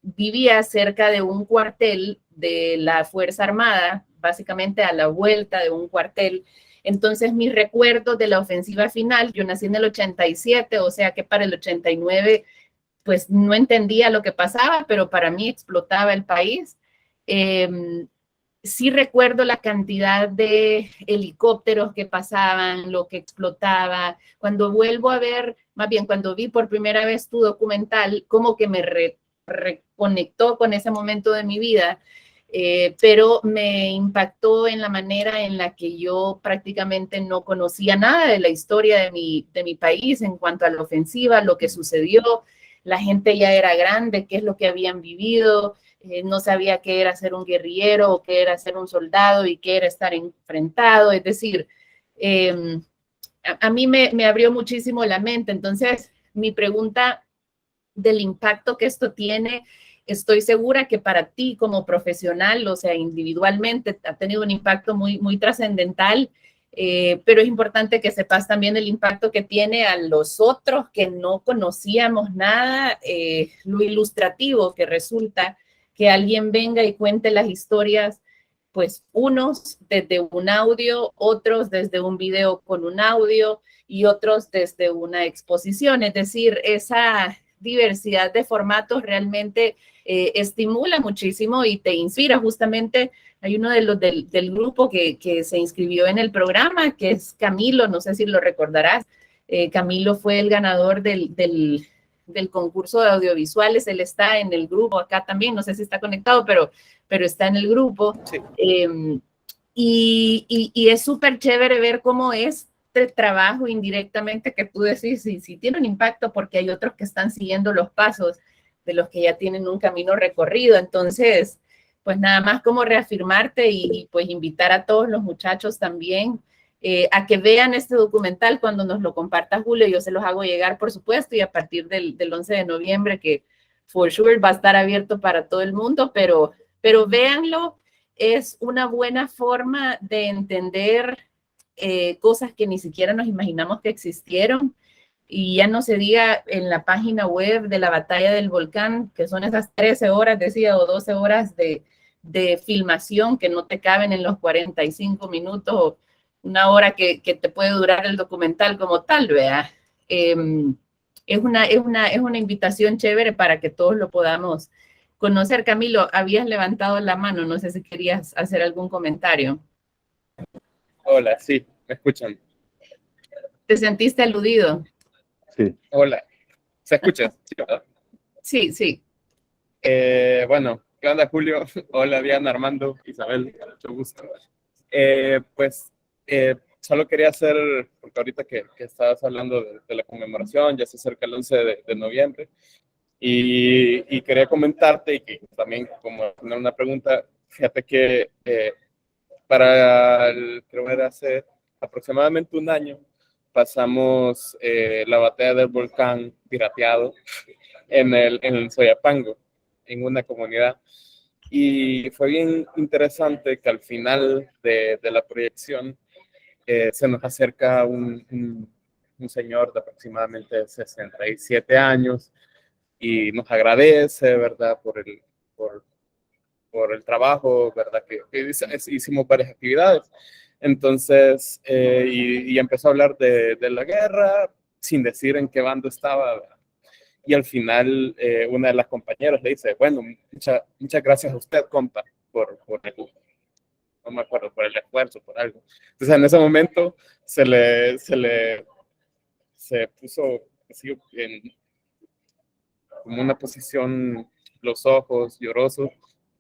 vivía cerca de un cuartel de la Fuerza Armada, básicamente a la vuelta de un cuartel. Entonces, mis recuerdos de la ofensiva final, yo nací en el 87, o sea que para el 89 pues no entendía lo que pasaba, pero para mí explotaba el país. Sí recuerdo la cantidad de helicópteros que pasaban, lo que explotaba. Cuando vuelvo a ver, más bien cuando vi por primera vez tu documental, como que me reconectó con ese momento de mi vida, pero me impactó en la manera en la que yo prácticamente no conocía nada de la historia de mi país en cuanto a la ofensiva, lo que sucedió. La gente ya era grande, qué es lo que habían vivido, no sabía qué era ser un guerrillero o qué era ser un soldado y qué era estar enfrentado. Es decir, a mí me abrió muchísimo la mente. Entonces, mi pregunta del impacto que esto tiene, estoy segura que para ti como profesional, o sea, individualmente, ha tenido un impacto muy, muy trascendental, pero es importante que sepas también el impacto que tiene a los otros que no conocíamos nada, lo ilustrativo que resulta que alguien venga y cuente las historias, pues unos desde un audio, otros desde un video con un audio y otros desde una exposición. Es decir, esa diversidad de formatos realmente estimula muchísimo y te inspira. Justamente hay uno de los del grupo que se inscribió en el programa, que es Camilo, no sé si lo recordarás. Camilo fue el ganador del concurso de audiovisuales, él está en el grupo acá también, no sé si está conectado, pero está en el grupo. Sí. Y es súper chévere ver cómo este trabajo indirectamente que tú decís, sí tiene un impacto porque hay otros que están siguiendo los pasos de los que ya tienen un camino recorrido. Entonces, pues nada más como reafirmarte y pues invitar a todos los muchachos también a que vean este documental cuando nos lo comparta Julio. Yo se los hago llegar, por supuesto, y a partir del 11 de noviembre, que for sure va a estar abierto para todo el mundo, pero véanlo. Es una buena forma de entender cosas que ni siquiera nos imaginamos que existieron. Y ya no se diga en la página web de la batalla del volcán, que son esas 13 horas, decía, o 12 horas de filmación que no te caben en los 45 minutos o una hora que te puede durar el documental como tal, vea. Es una invitación chévere para que todos lo podamos conocer. Camilo, habías levantado la mano, no sé si querías hacer algún comentario. Hola, sí, ¿me escuchan? ¿Te sentiste aludido? Sí. Hola, ¿se escucha? Sí, ¿verdad? Sí, sí. Bueno, ¿qué onda, Julio? Hola, Diana, Armando, Isabel, mucho gusto. Solo quería hacer, porque ahorita que estabas hablando de la conmemoración, ya se acerca el 11 de noviembre, y quería comentarte y que también como tener una pregunta. Fíjate que creo que era hace aproximadamente un año, pasamos la batalla del volcán pirateado en Soyapango, en una comunidad. Y fue bien interesante que al final de la proyección se nos acerca un señor de aproximadamente 67 años y nos agradece, ¿verdad?, por el trabajo, ¿verdad?, que hicimos varias actividades. Entonces, y empezó a hablar de la guerra sin decir en qué bando estaba, ¿verdad? Y al final una de las compañeras le dice, bueno, muchas gracias a usted, compa, no me acuerdo, por el esfuerzo, por algo. Entonces en ese momento se puso así como una posición, los ojos llorosos,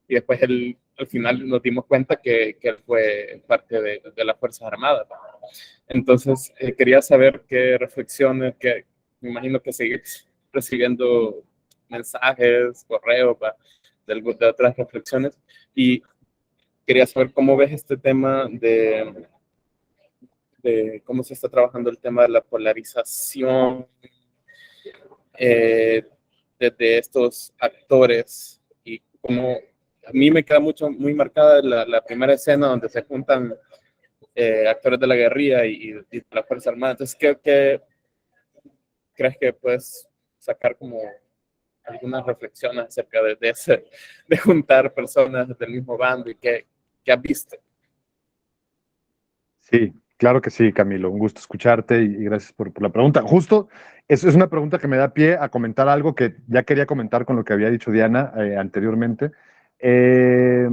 y después al final nos dimos cuenta que él fue parte de las Fuerzas Armadas. Entonces quería saber qué reflexiones, que me imagino que seguís recibiendo mensajes, correos, de otras reflexiones. Y quería saber cómo ves este tema de cómo se está trabajando el tema de la polarización desde estos actores, y como a mí me queda muy marcada la primera escena donde se juntan actores de la guerrilla y de la Fuerza Armada. Entonces, ¿qué crees que puedes sacar como algunas reflexiones acerca de juntar personas del mismo bando y qué has visto? Sí, claro que sí, Camilo. Un gusto escucharte y gracias por la pregunta. Justo, es una pregunta que me da pie a comentar algo que ya quería comentar con lo que había dicho Diana anteriormente. Eh,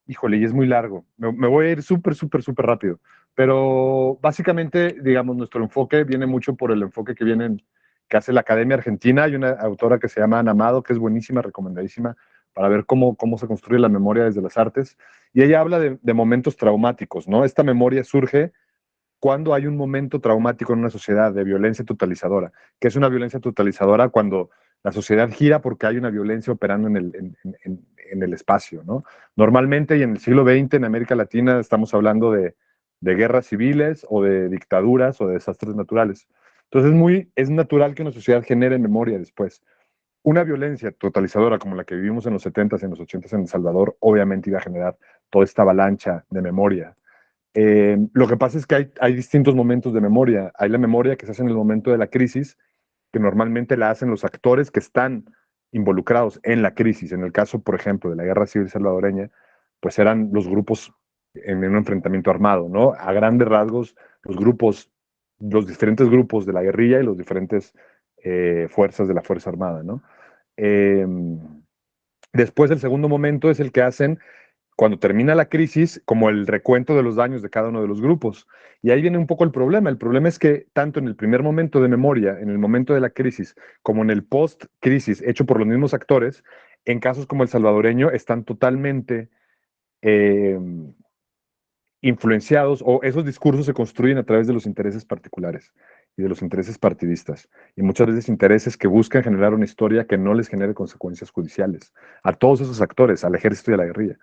Híjole, y es muy largo. Me voy a ir súper rápido. Pero básicamente, digamos, nuestro enfoque viene mucho por el enfoque que hace la Academia Argentina. Hay una autora que se llama Ana Amado, que es buenísima, recomendadísima, para ver cómo se construye la memoria desde las artes. Y ella habla de momentos traumáticos, ¿no? Esta memoria surge cuando hay un momento traumático en una sociedad de violencia totalizadora. ¿Qué es una violencia totalizadora? Cuando la sociedad gira porque hay una violencia operando en el espacio, ¿no? Normalmente, y en el siglo XX en América Latina, estamos hablando de guerras civiles o de dictaduras o de desastres naturales. Entonces es natural que una sociedad genere memoria después. Una violencia totalizadora como la que vivimos en los 70s y en los 80s en El Salvador, obviamente iba a generar toda esta avalancha de memoria. Lo que pasa es que hay distintos momentos de memoria. Hay la memoria que se hace en el momento de la crisis, que normalmente la hacen los actores que están involucrados en la crisis. En el caso, por ejemplo, de la Guerra Civil Salvadoreña, pues eran los grupos en un enfrentamiento armado, ¿no? A grandes rasgos, los diferentes grupos de la guerrilla y los diferentes fuerzas de la Fuerza Armada, ¿no? Eh, Después, el segundo momento es el que hacen cuando termina la crisis, como el recuento de los daños de cada uno de los grupos. Y ahí viene un poco el problema. El problema es que tanto en el primer momento de memoria, en el momento de la crisis, como en el post-crisis, hecho por los mismos actores, en casos como el salvadoreño, están totalmente eh, influenciados, o esos discursos se construyen a través de los intereses particulares y de los intereses partidistas, y muchas veces intereses que buscan generar una historia que no les genere consecuencias judiciales a todos esos actores, al ejército y a la guerrilla.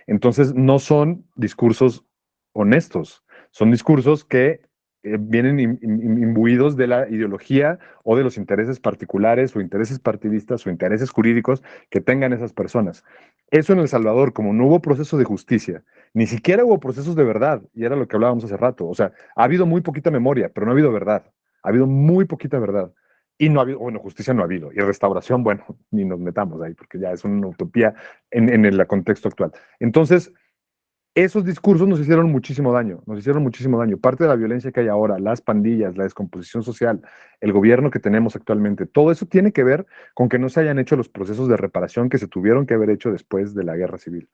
Entonces, no son discursos honestos, son discursos que vienen imbuidos de la ideología o de los intereses particulares o intereses partidistas o intereses jurídicos que tengan esas personas. Eso en El Salvador, como no hubo proceso de justicia, ni siquiera hubo procesos de verdad, y era lo que hablábamos hace rato. O sea, ha habido muy poquita memoria, pero no ha habido verdad. Ha habido muy poquita verdad. Y no ha habido, bueno, justicia no ha habido. Y restauración, bueno, ni nos metamos ahí, porque ya es una utopía en el contexto actual. Entonces, esos discursos nos hicieron muchísimo daño, nos hicieron muchísimo daño. Parte de la violencia que hay ahora, las pandillas, la descomposición social, el gobierno que tenemos actualmente, todo eso tiene que ver con que no se hayan hecho los procesos de reparación que se tuvieron que haber hecho después de la guerra civil.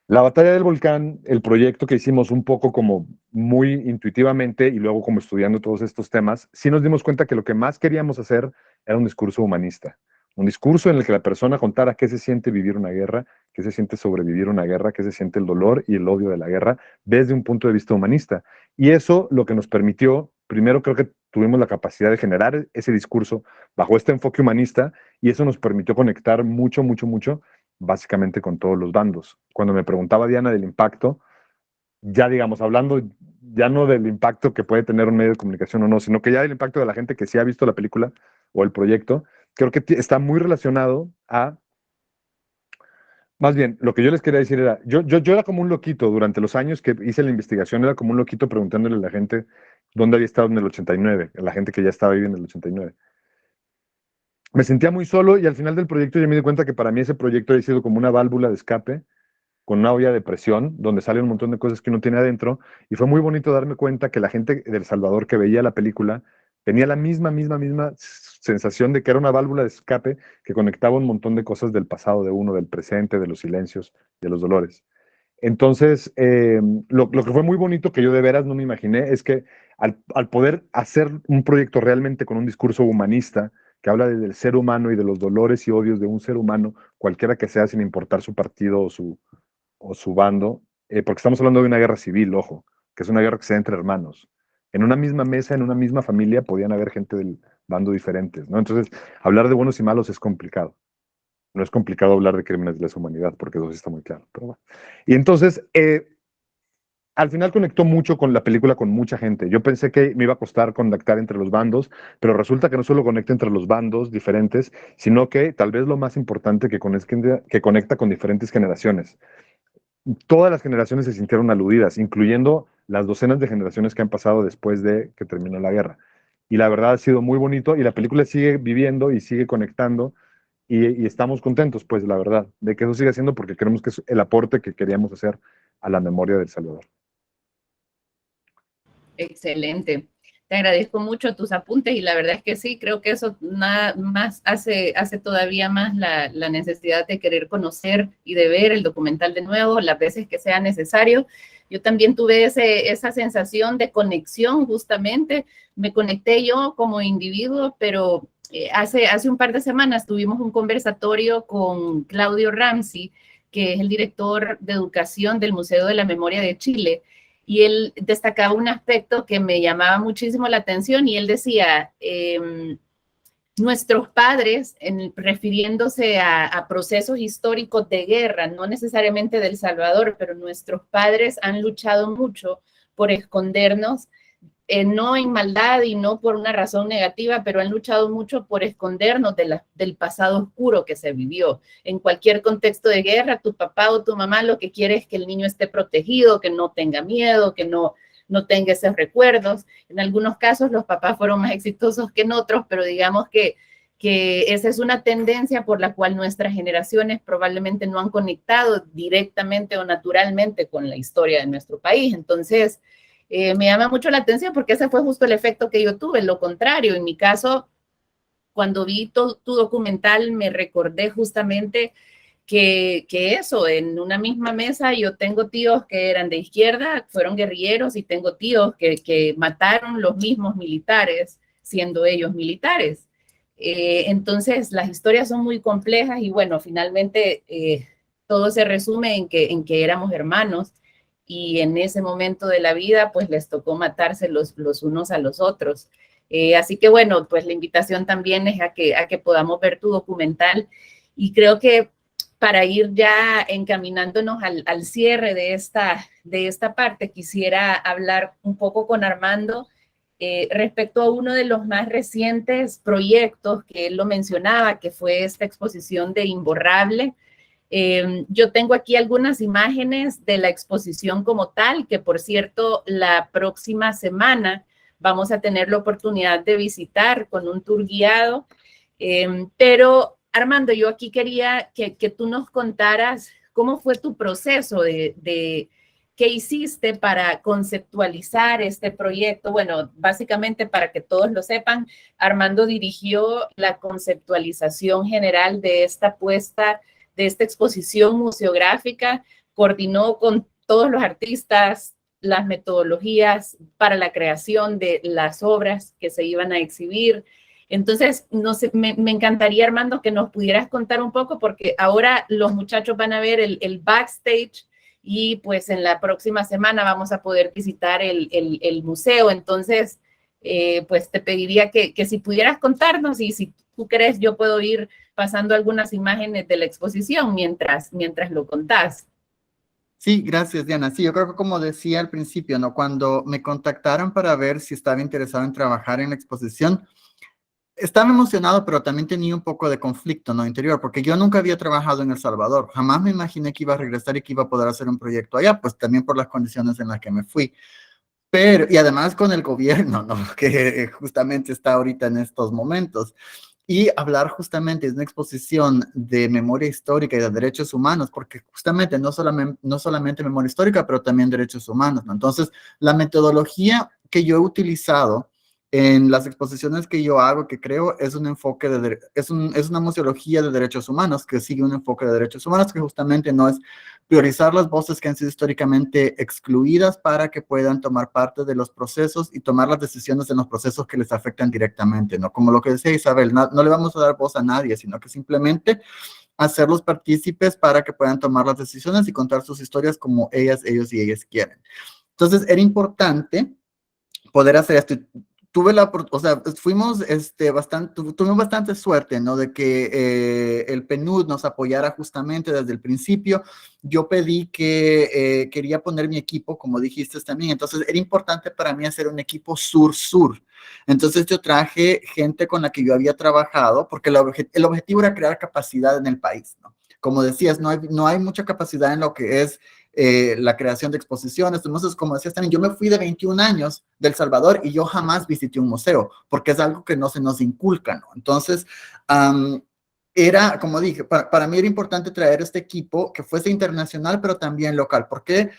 La batalla del volcán, el proyecto que hicimos un poco como muy intuitivamente y luego como estudiando todos estos temas, sí nos dimos cuenta que lo que más queríamos hacer era un discurso humanista, un discurso en el que la persona contara qué se siente vivir una guerra, qué se siente sobrevivir una guerra, qué se siente el dolor y el odio de la guerra desde un punto de vista humanista. Y eso lo que nos permitió, primero creo que tuvimos la capacidad de generar ese discurso bajo este enfoque humanista, y eso nos permitió conectar mucho básicamente con todos los bandos. Cuando me preguntaba Diana del impacto, ya digamos, hablando ya no del impacto que puede tener un medio de comunicación o no, sino que ya del impacto de la gente que sí ha visto la película o el proyecto, creo que está muy relacionado a, más bien, lo que yo les quería decir era, yo era como un loquito durante los años que hice la investigación, era como un loquito preguntándole a la gente dónde había estado en el 89, a la gente que ya estaba viviendo en el 89. Me sentía muy solo, y al final del proyecto yo me di cuenta que para mí ese proyecto había sido como una válvula de escape con una olla de presión donde salen un montón de cosas que uno tiene adentro, y fue muy bonito darme cuenta que la gente de El Salvador que veía la película tenía la misma sensación de que era una válvula de escape que conectaba un montón de cosas del pasado de uno, del presente, de los silencios, de los dolores. Entonces, lo que fue muy bonito, que yo de veras no me imaginé, es que al poder hacer un proyecto realmente con un discurso humanista, que habla del ser humano y de los dolores y odios de un ser humano, cualquiera que sea, sin importar su partido o su bando, porque estamos hablando de una guerra civil, ojo, que es una guerra que se da entre hermanos. En una misma mesa, en una misma familia, podían haber gente del bandos diferentes, ¿no? Entonces, hablar de buenos y malos es complicado. No es complicado hablar de crímenes de lesa humanidad, porque eso sí está muy claro. Pero bueno. Y entonces, al final conectó mucho con la película con mucha gente. Yo pensé que me iba a costar conectar entre los bandos, pero resulta que no solo conecta entre los bandos diferentes, sino que tal vez lo más importante que conecta con diferentes generaciones. Todas las generaciones se sintieron aludidas, incluyendo las docenas de generaciones que han pasado después de que terminó la guerra. Y la verdad ha sido muy bonito y la película sigue viviendo y sigue conectando y estamos contentos, pues la verdad, de que eso siga siendo porque creemos que es el aporte que queríamos hacer a la memoria del Salvador. Excelente. Te agradezco mucho tus apuntes y la verdad es que sí, creo que eso nada más hace todavía más la necesidad de querer conocer y de ver el documental de nuevo las veces que sea necesario. Yo también tuve esa sensación de conexión, justamente. Me conecté yo como individuo, pero hace un par de semanas tuvimos un conversatorio con Claudio Ramsey, que es el director de educación del Museo de la Memoria de Chile. Y él destacaba un aspecto que me llamaba muchísimo la atención y él decía, nuestros padres, refiriéndose a procesos históricos de guerra, no necesariamente de El Salvador, pero nuestros padres han luchado mucho por escondernos, no en maldad y no por una razón negativa, pero han luchado mucho por escondernos del pasado oscuro que se vivió. En cualquier contexto de guerra, tu papá o tu mamá lo que quiere es que el niño esté protegido, que no tenga miedo, que no tenga esos recuerdos. En algunos casos los papás fueron más exitosos que en otros, pero digamos que esa es una tendencia por la cual nuestras generaciones probablemente no han conectado directamente o naturalmente con la historia de nuestro país. Entonces, me llama mucho la atención porque ese fue justo el efecto que yo tuve. Lo contrario, en mi caso, cuando vi tu documental, me recordé justamente que eso, en una misma mesa yo tengo tíos que eran de izquierda, fueron guerrilleros, y tengo tíos que mataron los mismos militares, siendo ellos militares. Entonces, las historias son muy complejas y bueno, finalmente todo se resume en que éramos hermanos y en ese momento de la vida, pues les tocó matarse los unos a los otros. Así que bueno, pues la invitación también es a que podamos ver tu documental y creo que para ir ya encaminándonos al cierre de esta parte, quisiera hablar un poco con Armando respecto a uno de los más recientes proyectos que él lo mencionaba, que fue esta exposición de Imborrable. Yo tengo aquí algunas imágenes de la exposición como tal, que por cierto, la próxima semana vamos a tener la oportunidad de visitar con un tour guiado. Pero Armando, yo aquí quería que tú nos contaras cómo fue tu proceso de qué hiciste para conceptualizar este proyecto. Bueno, básicamente para que todos lo sepan, Armando dirigió la conceptualización general de esta exposición museográfica, coordinó con todos los artistas las metodologías para la creación de las obras que se iban a exhibir. Entonces, no sé, me encantaría, Armando, que nos pudieras contar un poco, porque ahora los muchachos van a ver el backstage y pues en la próxima semana vamos a poder visitar el museo. Entonces, pues te pediría que si pudieras contarnos y si tú crees, yo puedo ir pasando algunas imágenes de la exposición mientras lo contás. Sí, gracias, Diana. Sí, yo creo que como decía al principio, ¿no? Cuando me contactaron para ver si estaba interesado en trabajar en la exposición, estaba emocionado, pero también tenía un poco de conflicto, ¿no? Interior, porque yo nunca había trabajado en El Salvador. Jamás me imaginé que iba a regresar y que iba a poder hacer un proyecto allá, pues también por las condiciones en las que me fui. Pero, y además con el gobierno, ¿no? Que justamente está ahorita en estos momentos. Y hablar justamente de una exposición de memoria histórica y de derechos humanos, porque justamente no solamente memoria histórica, pero también derechos humanos, ¿no? Entonces, la metodología que yo he utilizado en las exposiciones que yo hago, que creo, es un enfoque es una museología de derechos humanos, que sigue un enfoque de derechos humanos, que justamente no es priorizar las voces que han sido históricamente excluidas para que puedan tomar parte de los procesos y tomar las decisiones en los procesos que les afectan directamente, ¿no? Como lo que decía Isabel, no le vamos a dar voz a nadie, sino que simplemente hacerlos partícipes para que puedan tomar las decisiones y contar sus historias como ellos y ellas quieren. Entonces, era importante poder hacer esto. o sea, fuimos, tuvimos bastante suerte, ¿no? De que el PNUD nos apoyara justamente desde el principio. Yo pedí que quería poner mi equipo, como dijiste también, entonces era importante para mí hacer un equipo sur-sur. Entonces yo traje gente con la que yo había trabajado, porque el objetivo era crear capacidad en el país, ¿no? Como decías, no hay mucha capacidad en lo que es la creación de exposiciones. Entonces, como decías también, yo me fui de 21 años del Salvador y yo jamás visité un museo, porque es algo que no se nos inculca, ¿no? Entonces, era, como dije, para mí era importante traer este equipo que fuese internacional, pero también local. ¿Por qué?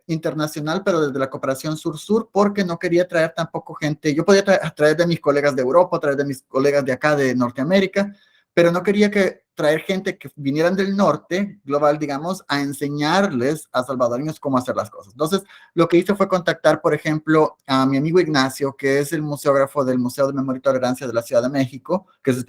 Internacional, pero desde la cooperación sur-sur, porque no quería traer tampoco gente, yo podía traer de mis colegas de Europa, traer de mis colegas de acá de Norteamérica, pero no quería traer gente que vinieran del norte global, digamos, a enseñarles a salvadoreños cómo hacer las cosas. Entonces, lo que hice fue contactar, por ejemplo, a mi amigo Ignacio, que es el museógrafo del Museo de Memoria y Tolerancia de la Ciudad de México, que se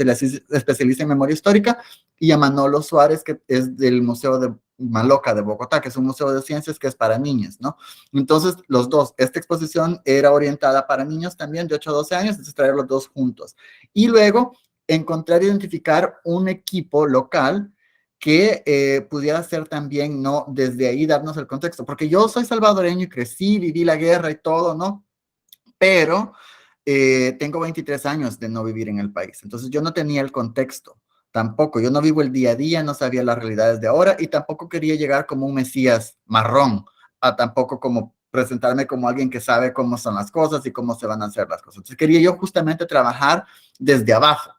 especializa en memoria histórica, y a Manolo Suárez, que es del Museo de Maloca de Bogotá, que es un museo de ciencias que es para niños, ¿no? Entonces, los dos, esta exposición era orientada para niños también de 8 a 12 años, entonces traer los dos juntos. Y luego encontrar e identificar un equipo local que pudiera ser también, ¿no? Desde ahí darnos el contexto, porque yo soy salvadoreño y crecí, viví la guerra y todo, ¿no? Pero tengo 23 años de no vivir en el país, entonces yo no tenía el contexto, tampoco, yo no vivo el día a día, no sabía las realidades de ahora y tampoco quería llegar como un mesías marrón, a tampoco como presentarme como alguien que sabe cómo son las cosas y cómo se van a hacer las cosas. Entonces quería yo justamente trabajar desde abajo,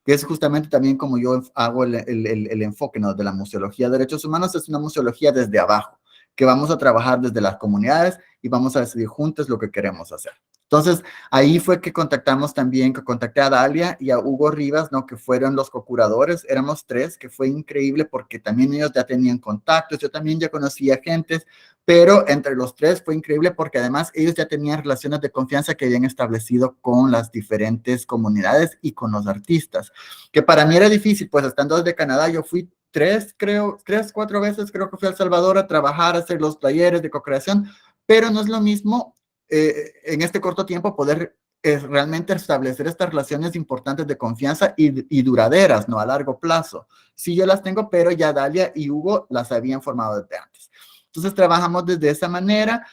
que es justamente también como yo hago el enfoque, ¿no? De la museología de derechos humanos, es una museología desde abajo, que vamos a trabajar desde las comunidades y vamos a decidir juntos lo que queremos hacer. Entonces, ahí fue que contactamos también, que contacté a Dalia y a Hugo Rivas, ¿no? Que fueron los co-curadores, éramos 3, que fue increíble porque también ellos ya tenían contactos, yo también ya conocía gentes, pero entre los 3 fue increíble porque además ellos ya tenían relaciones de confianza que habían establecido con las diferentes comunidades y con los artistas, que para mí era difícil, pues estando desde Canadá, yo fui 4 veces creo que fui a El Salvador a trabajar, a hacer los talleres de co-creación, pero no es lo mismo en este corto tiempo poder realmente establecer estas relaciones importantes de confianza y duraderas, ¿no? A largo plazo. Sí, yo las tengo, pero ya Dalia y Hugo las habían formado desde antes. Entonces trabajamos desde esa manera.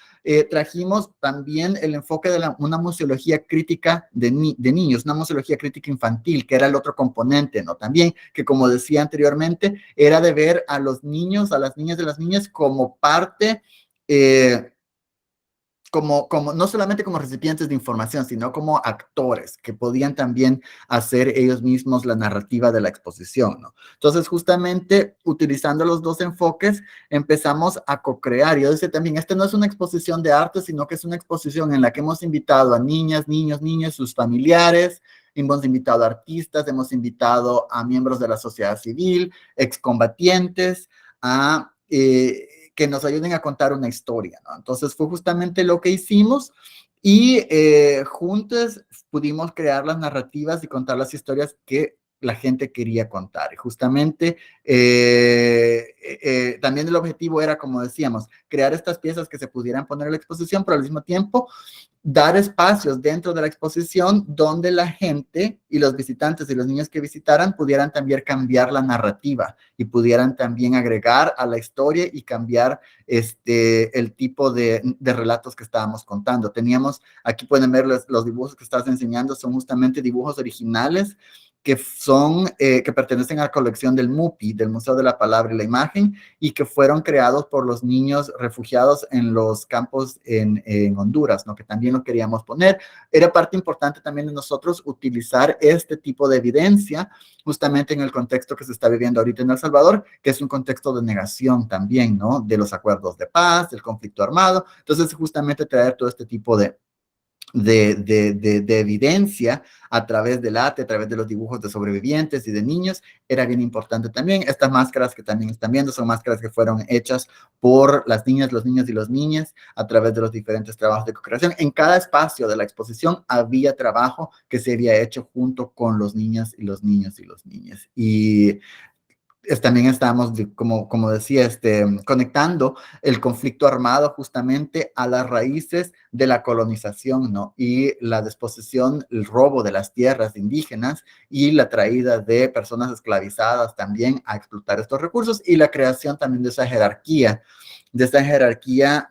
Trajimos también el enfoque de una museología crítica de niños, una museología crítica infantil, que era el otro componente, ¿no? También, que como decía anteriormente, era de ver a los niños, a las niñas de las niñas como parte no solamente como recipientes de información, sino como actores que podían también hacer ellos mismos la narrativa de la exposición, ¿no? Entonces, justamente utilizando los dos enfoques, empezamos a co-crear. Yo decía también, esta no es una exposición de arte, sino que es una exposición en la que hemos invitado a niñas, niños, niñas, sus familiares, hemos invitado a artistas, hemos invitado a miembros de la sociedad civil, excombatientes, a que nos ayuden a contar una historia, ¿no? Entonces fue justamente lo que hicimos y juntos pudimos crear las narrativas y contar las historias que la gente quería contar. Y justamente también el objetivo era, como decíamos, crear estas piezas que se pudieran poner en la exposición, pero al mismo tiempo dar espacios dentro de la exposición donde la gente y los visitantes y los niños que visitaran pudieran también cambiar la narrativa y pudieran también agregar a la historia y cambiar el tipo de relatos que estábamos contando. Aquí pueden ver los dibujos que estás enseñando, son justamente dibujos originales que pertenecen a la colección del MUPI, del Museo de la Palabra y la Imagen, y que fueron creados por los niños refugiados en los campos en Honduras, ¿no? Que también lo queríamos poner. Era parte importante también de nosotros utilizar este tipo de evidencia justamente en el contexto que se está viviendo ahorita en El Salvador, que es un contexto de negación también, ¿no? De los acuerdos de paz, del conflicto armado. Entonces, justamente traer todo este tipo de evidencia a través del arte, a través de los dibujos de sobrevivientes y de niños, era bien importante también. Estas máscaras que también están viendo son máscaras que fueron hechas por las niñas, los niños y las niñas a través de los diferentes trabajos de co-creación. En cada espacio de la exposición había trabajo que se había hecho junto con los niños y los niños y los niñas. Y también estamos, como decía, conectando el conflicto armado justamente a las raíces de la colonización, ¿no? Y la desposesión, el robo de las tierras indígenas y la traída de personas esclavizadas también a explotar estos recursos y la creación también de esta jerarquía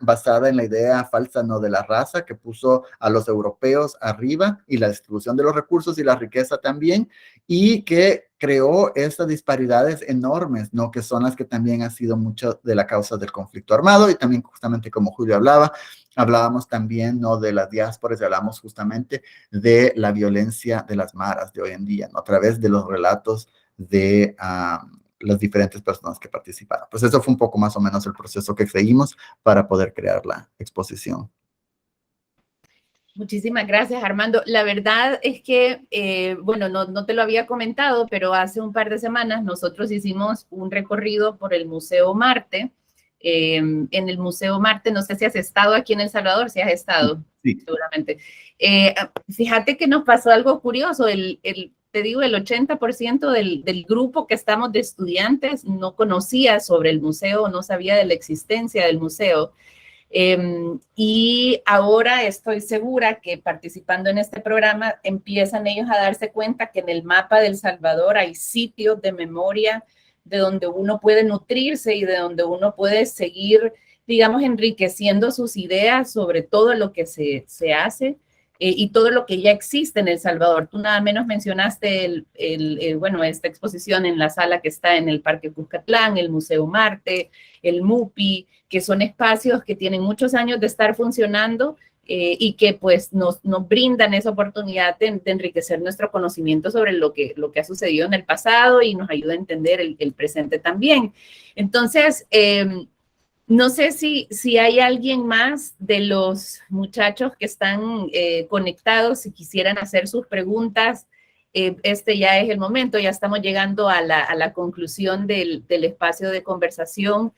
basada en la idea falsa, ¿no? De la raza que puso a los europeos arriba y la distribución de los recursos y la riqueza también, y que creó estas disparidades enormes, ¿no? Que son las que también han sido mucho de la causa del conflicto armado y también justamente como Julio hablábamos también, ¿no? De las diásporas y hablamos justamente de la violencia de las maras de hoy en día, ¿no? A través de los relatos de las diferentes personas que participaron. Pues eso fue un poco más o menos el proceso que seguimos para poder crear la exposición. Muchísimas gracias, Armando. La verdad es que, bueno, no te lo había comentado, pero hace un par de semanas nosotros hicimos un recorrido por el Museo Marte. En el Museo Marte, no sé si has estado aquí en El Salvador, si has estado, sí. Seguramente. Fíjate que nos pasó algo curioso. Te digo, el 80% del grupo que estamos de estudiantes no conocía sobre el museo, no sabía de la existencia del museo. Y ahora estoy segura que participando en este programa empiezan ellos a darse cuenta que en el mapa de El Salvador hay sitios de memoria de donde uno puede nutrirse y de donde uno puede seguir, digamos, enriqueciendo sus ideas sobre todo lo que se hace y todo lo que ya existe en El Salvador. Tú nada menos mencionaste bueno, esta exposición en la sala que está en el Parque Cuscatlán, el Museo Marte, el MUPI, que son espacios que tienen muchos años de estar funcionando y que pues nos brindan esa oportunidad de enriquecer nuestro conocimiento sobre lo que ha sucedido en el pasado y nos ayuda a entender el presente también. Entonces, no sé si hay alguien más de los muchachos que están conectados, si quisieran hacer sus preguntas. Este ya es el momento, ya estamos llegando a la conclusión del espacio de conversación.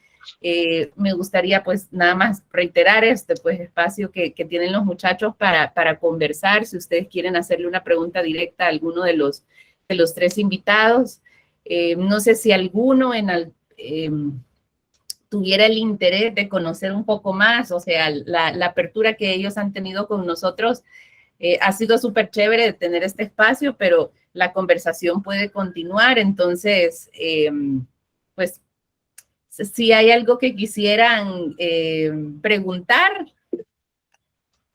Me gustaría pues nada más reiterar este pues espacio que tienen los muchachos para conversar. Si ustedes quieren hacerle una pregunta directa a alguno de los tres invitados. No sé si alguno tuviera el interés de conocer un poco más, o sea, la apertura que ellos han tenido con nosotros ha sido súper chévere de tener este espacio, pero la conversación puede continuar, entonces, pues, si hay algo que quisieran preguntar,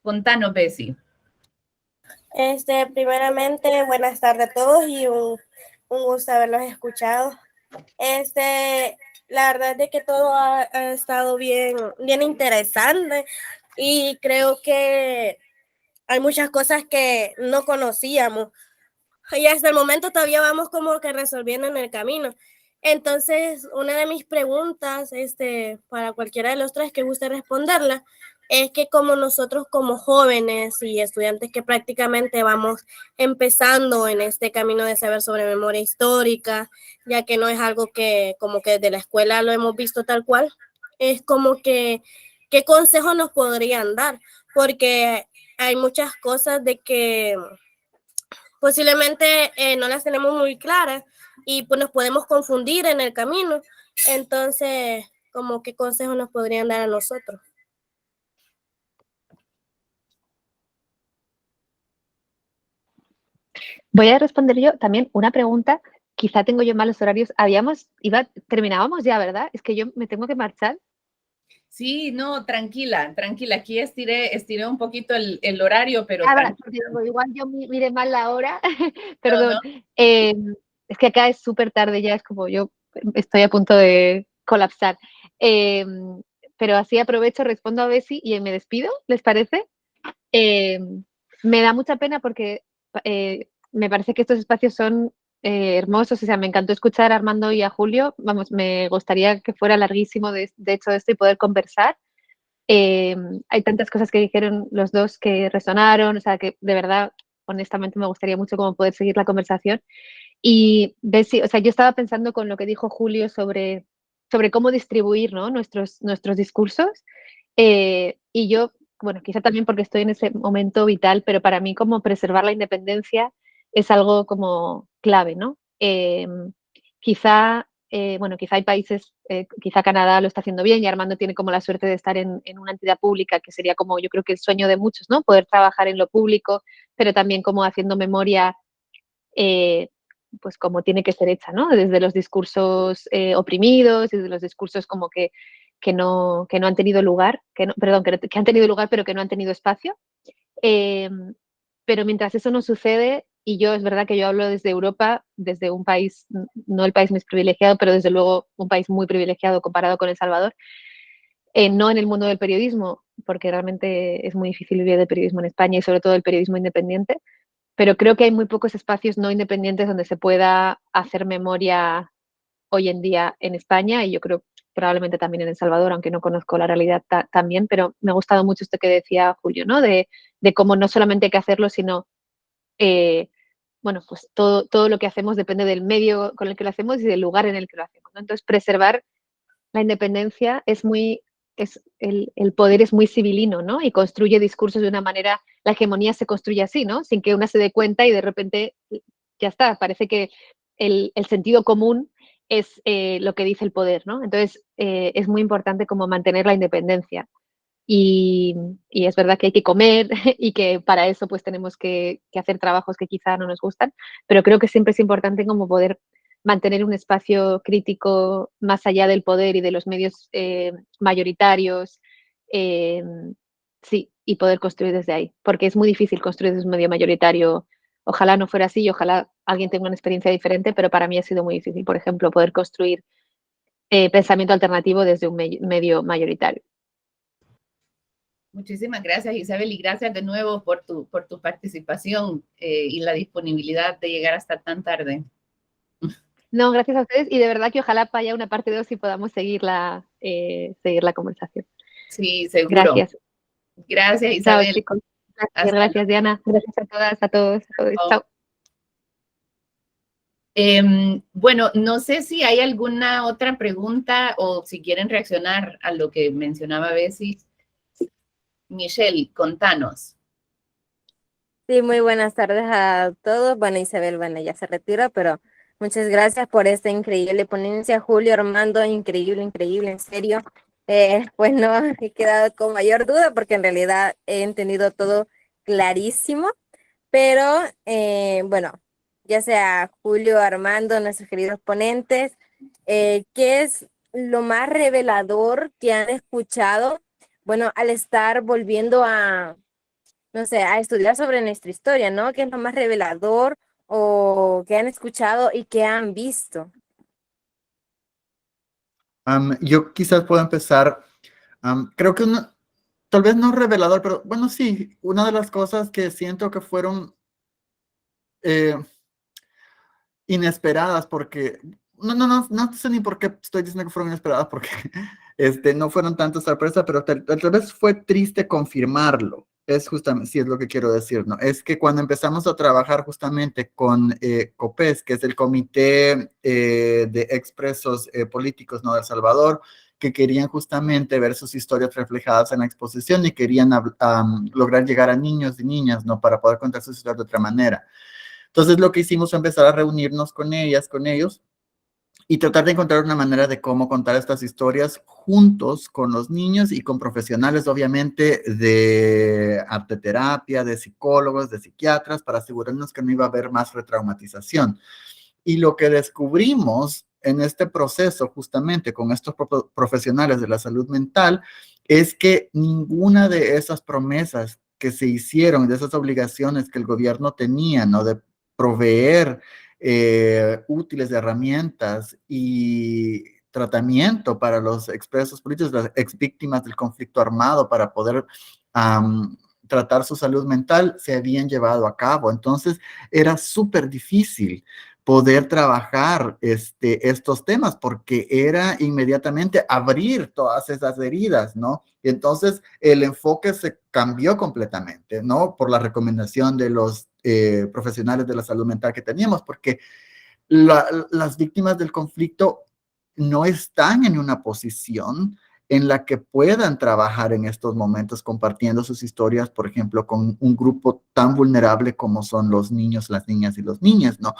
contanos, Bessie. Primeramente, buenas tardes a todos y un gusto haberlos escuchado. La verdad es de que todo ha estado bien interesante y creo que hay muchas cosas que no conocíamos y hasta el momento todavía vamos como que resolviendo en el camino. Entonces, una de mis preguntas, para cualquiera de los tres que guste responderla, es que como nosotros como jóvenes y estudiantes que prácticamente vamos empezando en este camino de saber sobre memoria histórica, ya que no es algo que como que desde la escuela lo hemos visto tal cual, es como que, ¿qué consejos nos podrían dar? Porque hay muchas cosas de que posiblemente no las tenemos muy claras y pues nos podemos confundir en el camino. Entonces, ¿cómo qué consejos nos podrían dar a nosotros? Voy a responder yo también una pregunta. Quizá tengo yo malos horarios. Terminábamos ya, ¿verdad? Es que yo me tengo que marchar. Sí, no, tranquila. Aquí estiré un poquito el horario, pero igual yo miré mal la hora. Perdón. No. Es que acá es súper tarde ya, es como yo estoy a punto de colapsar. Pero así aprovecho, respondo a Bessie y me despido, ¿les parece? Me da mucha pena porque me parece que estos espacios son hermosos, o sea, me encantó escuchar a Armando y a Julio, vamos, me gustaría que fuera larguísimo de hecho esto y poder conversar. Hay tantas cosas que dijeron los dos que resonaron, o sea, que de verdad, honestamente me gustaría mucho como poder seguir la conversación. Y Bessie, o sea, yo estaba pensando con lo que dijo Julio sobre cómo distribuir, ¿no? nuestros discursos, y yo, bueno, quizá también porque estoy en ese momento vital, pero para mí como preservar la independencia es algo como clave, ¿no? Quizá bueno, quizá hay países, quizá Canadá lo está haciendo bien y Armando tiene como la suerte de estar en una entidad pública, que sería como yo creo que el sueño de muchos, ¿no? Poder trabajar en lo público, pero también como haciendo memoria, pues como tiene que ser hecha, ¿no? Desde los discursos oprimidos, desde los discursos como que no han tenido lugar, perdón, que han tenido lugar pero que no han tenido espacio. Pero mientras eso no sucede, y yo es verdad que yo hablo desde Europa, desde un país, no el país más privilegiado, pero desde luego un país muy privilegiado comparado con El Salvador, no en el mundo del periodismo, porque realmente es muy difícil vivir de periodismo en España y sobre todo el periodismo independiente, pero creo que hay muy pocos espacios no independientes donde se pueda hacer memoria hoy en día en España y yo creo probablemente también en El Salvador, aunque no conozco la realidad también, pero me ha gustado mucho esto que decía Julio, ¿no? De cómo no solamente hay que hacerlo, sino, bueno, pues todo lo que hacemos depende del medio con el que lo hacemos y del lugar en el que lo hacemos, ¿no? Entonces, preservar la independencia el poder es muy civilino, ¿no? Y construye discursos de una manera, la hegemonía se construye así, ¿no? Sin que una se dé cuenta y de repente ya está, parece que el sentido común es lo que dice el poder, ¿no? Entonces, es muy importante como mantener la independencia. Y es verdad que hay que comer y que para eso pues tenemos que hacer trabajos que quizá no nos gustan, pero creo que siempre es importante como poder mantener un espacio crítico más allá del poder y de los medios mayoritarios, eh, sí, y poder construir desde ahí, porque es muy difícil construir desde un medio mayoritario. Ojalá no fuera así y ojalá alguien tenga una experiencia diferente, pero para mí ha sido muy difícil, por ejemplo, poder construir pensamiento alternativo desde un medio mayoritario. Muchísimas gracias, Isabel, y gracias de nuevo por tu participación y la disponibilidad de llegar hasta tan tarde. No, gracias a ustedes y de verdad que ojalá haya una parte 2 y podamos seguir la conversación. Sí, seguro. Gracias. Gracias, Isabel. Chao, chicos. Gracias, Diana. Gracias a todas, a todos. Chao. Bueno, no sé si hay alguna otra pregunta o si quieren reaccionar a lo que mencionaba Bessie. Michelle, contanos. Sí, muy buenas tardes a todos. Bueno, Isabel, bueno, ya se retira, pero muchas gracias por esta increíble ponencia. Julio, Armando, increíble, increíble, en serio. Pues no he quedado con mayor duda porque en realidad he entendido todo clarísimo, pero bueno, ya sea Julio, Armando, nuestros queridos ponentes, ¿qué es lo más revelador que han escuchado? Bueno, al estar volviendo a, no sé, a estudiar sobre nuestra historia, ¿no? ¿Qué es lo más revelador o que han escuchado y que han visto? Yo quizás puedo empezar, creo que tal vez no revelador, pero bueno, sí, una de las cosas que siento que fueron inesperadas, porque no sé ni por qué estoy diciendo que fueron inesperadas, porque no fueron tantas sorpresas, pero tal vez fue triste confirmarlo. Es justamente, sí es lo que quiero decir, ¿no? Es que cuando empezamos a trabajar justamente con COPES, que es el Comité de Expresos Políticos, ¿no?, de El Salvador, que querían justamente ver sus historias reflejadas en la exposición y querían lograr llegar a niños y niñas, ¿no?, para poder contar sus historias de otra manera. Entonces lo que hicimos fue empezar a reunirnos con ellas, con ellos, y tratar de encontrar una manera de cómo contar estas historias juntos con los niños y con profesionales, obviamente, de arteterapia, de psicólogos, de psiquiatras, para asegurarnos que no iba a haber más retraumatización. Y lo que descubrimos en este proceso, justamente con estos profesionales de la salud mental, es que ninguna de esas promesas que se hicieron, de esas obligaciones que el gobierno tenía, ¿no?, de proveer útiles de herramientas y tratamiento para los expresos políticos, las exvíctimas del conflicto armado, para poder tratar su salud mental, se habían llevado a cabo. Entonces, era súper difícil poder trabajar estos temas, porque era inmediatamente abrir todas esas heridas, ¿no? Y entonces el enfoque se cambió completamente, ¿no? Por la recomendación de los profesionales de la salud mental que teníamos, porque las víctimas del conflicto no están en una posición en la que puedan trabajar en estos momentos compartiendo sus historias, por ejemplo, con un grupo tan vulnerable como son los niños, las niñas y los niños, ¿no?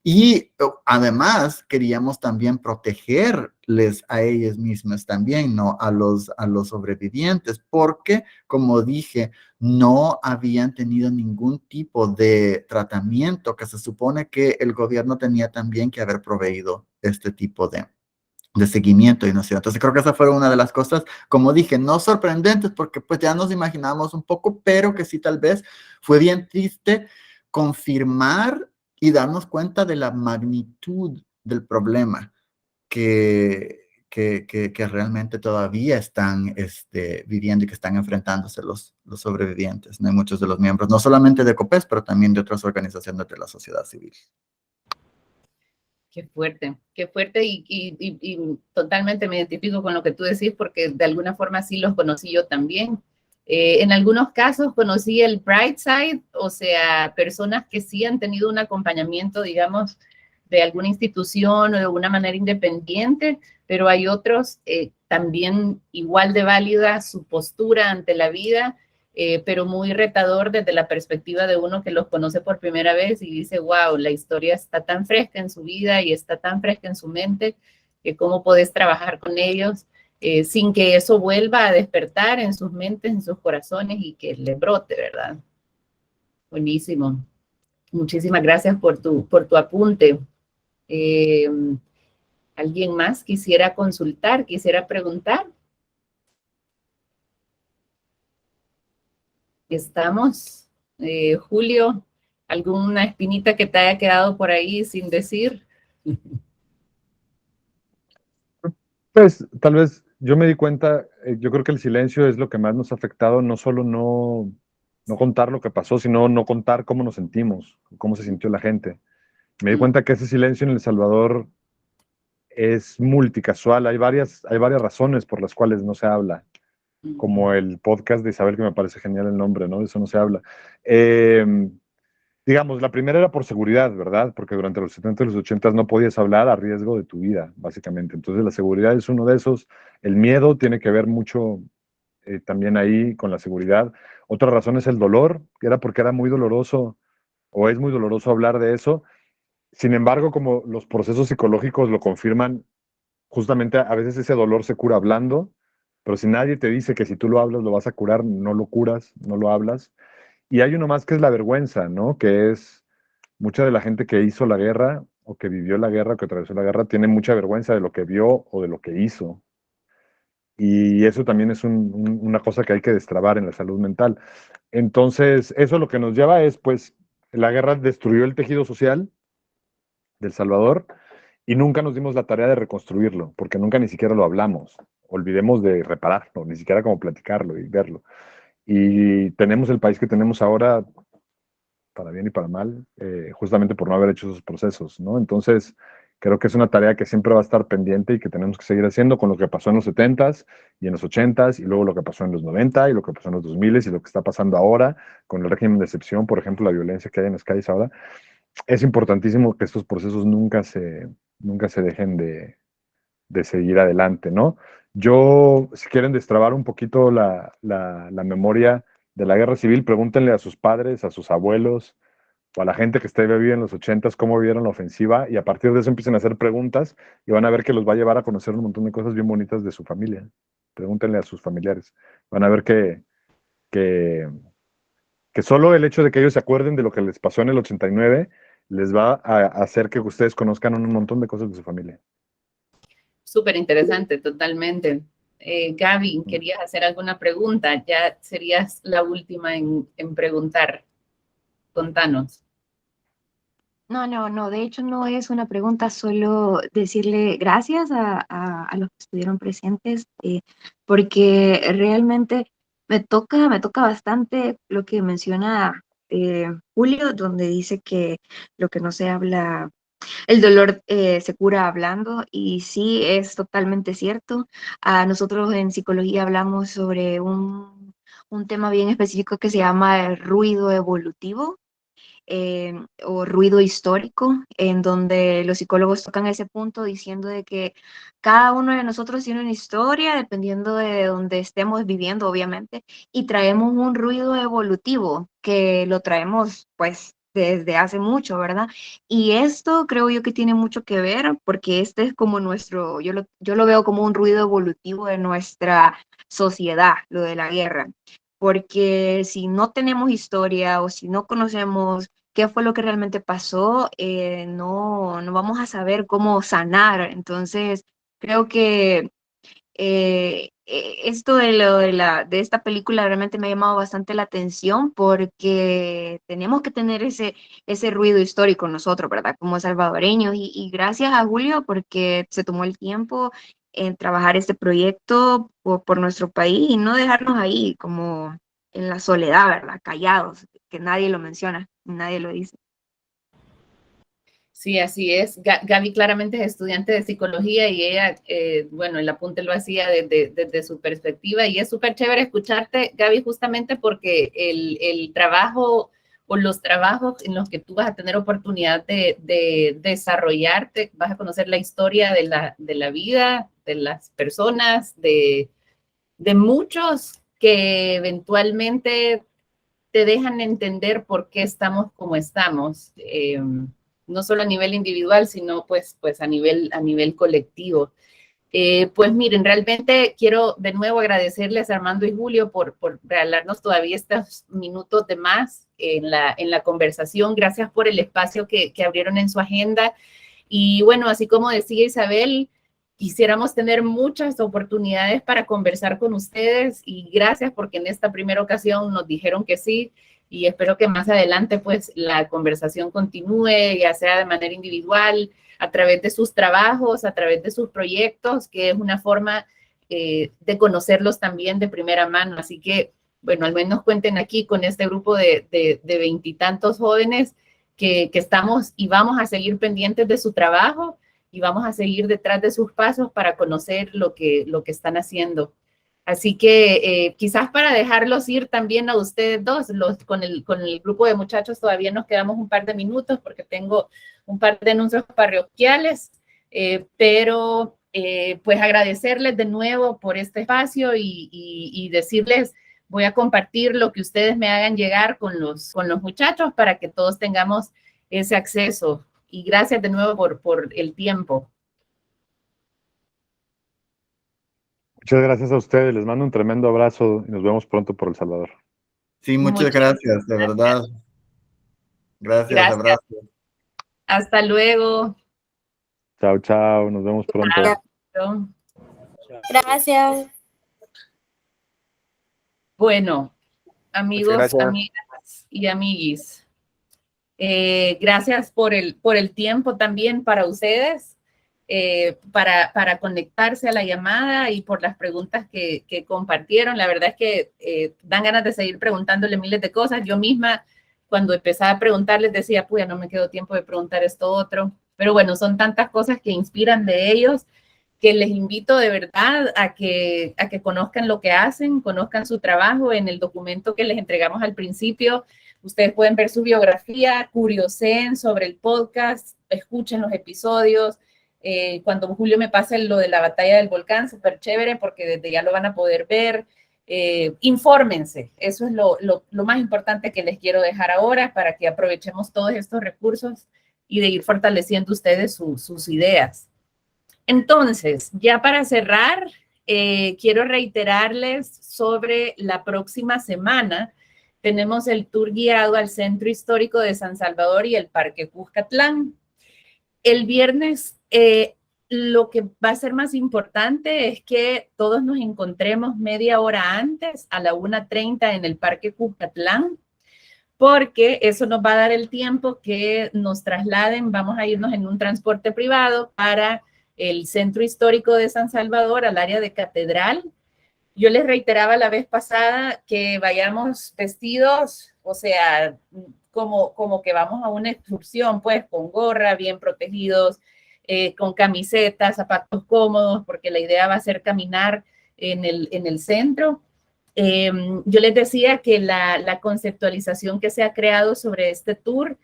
Y además queríamos también protegerles a ellos mismos también, ¿no? A los sobrevivientes, porque, como dije, no habían tenido ningún tipo de tratamiento que se supone que el gobierno tenía también que haber proveído este tipo de seguimiento y no sé. Entonces creo que esa fue una de las cosas, como dije, no sorprendentes porque pues ya nos imaginábamos un poco, pero que sí tal vez fue bien triste confirmar y darnos cuenta de la magnitud del problema que realmente todavía están viviendo y que están enfrentándose los sobrevivientes, ¿no? Y muchos de los miembros, no solamente de COPES, pero también de otras organizaciones de la sociedad civil. Qué fuerte y totalmente me identifico con lo que tú decís porque de alguna forma sí los conocí yo también. En algunos casos conocí el bright side, o sea, personas que sí han tenido un acompañamiento, digamos, de alguna institución o de alguna manera independiente, pero hay otros también igual de válida su postura ante la vida, pero muy retador desde la perspectiva de uno que los conoce por primera vez y dice, wow, la historia está tan fresca en su vida y está tan fresca en su mente, que cómo podés trabajar con ellos sin que eso vuelva a despertar en sus mentes, en sus corazones y que les brote, ¿verdad? Buenísimo. Muchísimas gracias por tu apunte. ¿Alguien más quisiera consultar, quisiera preguntar? Estamos. Julio, ¿alguna espinita que te haya quedado por ahí sin decir? Pues tal vez yo me di cuenta, yo creo que el silencio es lo que más nos ha afectado, no solo no contar lo que pasó, sino no contar cómo nos sentimos, cómo se sintió la gente. Me di cuenta que ese silencio en El Salvador es multicasual, hay varias razones por las cuales no se habla, como el podcast de Isabel, que me parece genial el nombre, ¿no? De eso no se habla. Digamos, la primera era por seguridad, ¿verdad? Porque durante los 70 y los 80 no podías hablar a riesgo de tu vida, básicamente. Entonces la seguridad es uno de esos. El miedo tiene que ver mucho también ahí con la seguridad. Otra razón es el dolor, que era porque era muy doloroso o es muy doloroso hablar de eso. Sin embargo, como los procesos psicológicos lo confirman, justamente a veces ese dolor se cura hablando, pero si nadie te dice que si tú lo hablas lo vas a curar, no lo curas, no lo hablas. Y hay uno más que es la vergüenza, ¿no? Que es mucha de la gente que hizo la guerra o que vivió la guerra, que atravesó la guerra, tiene mucha vergüenza de lo que vio o de lo que hizo. Y eso también es una cosa que hay que destrabar en la salud mental. Entonces, eso lo que nos lleva es, pues, la guerra destruyó el tejido social del Salvador y nunca nos dimos la tarea de reconstruirlo, porque nunca ni siquiera lo hablamos. Olvidemos de repararlo, ni siquiera como platicarlo y verlo. Y tenemos el país que tenemos ahora, para bien y para mal, justamente por no haber hecho esos procesos, ¿no? Entonces, creo que es una tarea que siempre va a estar pendiente y que tenemos que seguir haciendo con lo que pasó en los 70s y en los 80s y luego lo que pasó en los 90 y lo que pasó en los 2000s y lo que está pasando ahora con el régimen de excepción, por ejemplo, la violencia que hay en las calles ahora. Es importantísimo que estos procesos nunca se dejen de seguir adelante, ¿no? Yo, si quieren destrabar un poquito la memoria de la guerra civil, pregúntenle a sus padres, a sus abuelos o a la gente que esté vivida en los 80s cómo vieron la ofensiva y a partir de eso empiecen a hacer preguntas y van a ver que los va a llevar a conocer un montón de cosas bien bonitas de su familia. Pregúntenle a sus familiares. Van a ver que, que solo el hecho de que ellos se acuerden de lo que les pasó en el 89 les va a hacer que ustedes conozcan un montón de cosas de su familia. Súper interesante, totalmente. Gaby, ¿querías hacer alguna pregunta? Ya serías la última en preguntar. Contanos. No, de hecho no es una pregunta, solo decirle gracias a los que estuvieron presentes, porque realmente me toca bastante lo que menciona Julio, donde dice que lo que no se habla, el dolor se cura hablando, y sí, es totalmente cierto. Nosotros en psicología hablamos sobre un tema bien específico que se llama el ruido evolutivo. o ruido histórico, en donde los psicólogos tocan ese punto diciendo de que cada uno de nosotros tiene una historia dependiendo de donde estemos viviendo, obviamente, y traemos un ruido evolutivo que lo traemos pues desde hace mucho, ¿verdad? Y esto creo yo que tiene mucho que ver porque este es como nuestro, yo lo veo como un ruido evolutivo de nuestra sociedad, lo de la guerra, porque si no tenemos historia o si no conocemos qué fue lo que realmente pasó, no vamos a saber cómo sanar. Entonces, creo que esto de esta película realmente me ha llamado bastante la atención porque tenemos que tener ese ruido histórico nosotros, ¿verdad? Como salvadoreños. Y gracias a Julio porque se tomó el tiempo en trabajar este proyecto por nuestro país y no dejarnos ahí como en la soledad, ¿verdad? Callados, que nadie lo menciona, nadie lo dice. Sí, así es. Gaby claramente es estudiante de psicología y ella, bueno, el apunte lo hacía desde su perspectiva y es súper chévere escucharte, Gaby, justamente porque el trabajo o los trabajos en los que tú vas a tener oportunidad de desarrollarte, vas a conocer la historia de la vida, de las personas, de muchos que eventualmente te dejan entender por qué estamos como estamos. No solo a nivel individual, sino pues a nivel colectivo. Pues miren, realmente quiero de nuevo agradecerles a Armando y Julio por regalarnos todavía estos minutos de más en la conversación. Gracias por el espacio que abrieron en su agenda. Y bueno, así como decía Isabel, quisiéramos tener muchas oportunidades para conversar con ustedes y gracias porque en esta primera ocasión nos dijeron que sí y espero que más adelante pues la conversación continúe, ya sea de manera individual, a través de sus trabajos, a través de sus proyectos, que es una forma de conocerlos también de primera mano. Así que, bueno, al menos cuenten aquí con este grupo de 20 y tantos jóvenes que estamos y vamos a seguir pendientes de su trabajo y vamos a seguir detrás de sus pasos para conocer lo que están haciendo. Así que quizás para dejarlos ir también a ustedes dos, con el grupo de muchachos todavía nos quedamos un par de minutos porque tengo un par de anuncios parroquiales, pero pues agradecerles de nuevo por este espacio y decirles, voy a compartir lo que ustedes me hagan llegar con los muchachos para que todos tengamos ese acceso. Y gracias de nuevo por el tiempo. Muchas gracias a ustedes. Les mando un tremendo abrazo y nos vemos pronto por El Salvador. Sí, muchas gracias, de verdad. Gracias, abrazo. Hasta luego. Chao, chao. Nos vemos pronto. Chao. Gracias. Bueno, amigos, amigas y amiguis, gracias por el tiempo también para ustedes, para conectarse a la llamada y por las preguntas que compartieron. La verdad es que dan ganas de seguir preguntándole miles de cosas. Yo misma, cuando empezaba a preguntarles, decía, pues ya no me quedó tiempo de preguntar esto otro. Pero bueno, son tantas cosas que inspiran de ellos que les invito de verdad a que conozcan lo que hacen, conozcan su trabajo. En el documento que les entregamos al principio, ustedes pueden ver su biografía, curiosen sobre el podcast, escuchen los episodios. Cuando Julio me pase lo de la batalla del volcán, súper chévere, porque desde ya lo van a poder ver. Infórmense, eso es lo más importante que les quiero dejar ahora para que aprovechemos todos estos recursos y de ir fortaleciendo ustedes sus ideas. Entonces, ya para cerrar, quiero reiterarles sobre la próxima semana. Tenemos el tour guiado al Centro Histórico de San Salvador y el Parque Cuscatlán. El viernes, lo que va a ser más importante es que todos nos encontremos media hora antes, a la 1:30 en el Parque Cuscatlán, porque eso nos va a dar el tiempo que nos trasladen. Vamos a irnos en un transporte privado para el Centro Histórico de San Salvador, al área de Catedral. Yo les reiteraba la vez pasada que vayamos vestidos, o sea, como que vamos a una excursión, pues con gorra, bien protegidos, con camisetas, zapatos cómodos, porque la idea va a ser caminar en el centro. Yo les decía que la conceptualización que se ha creado sobre este tour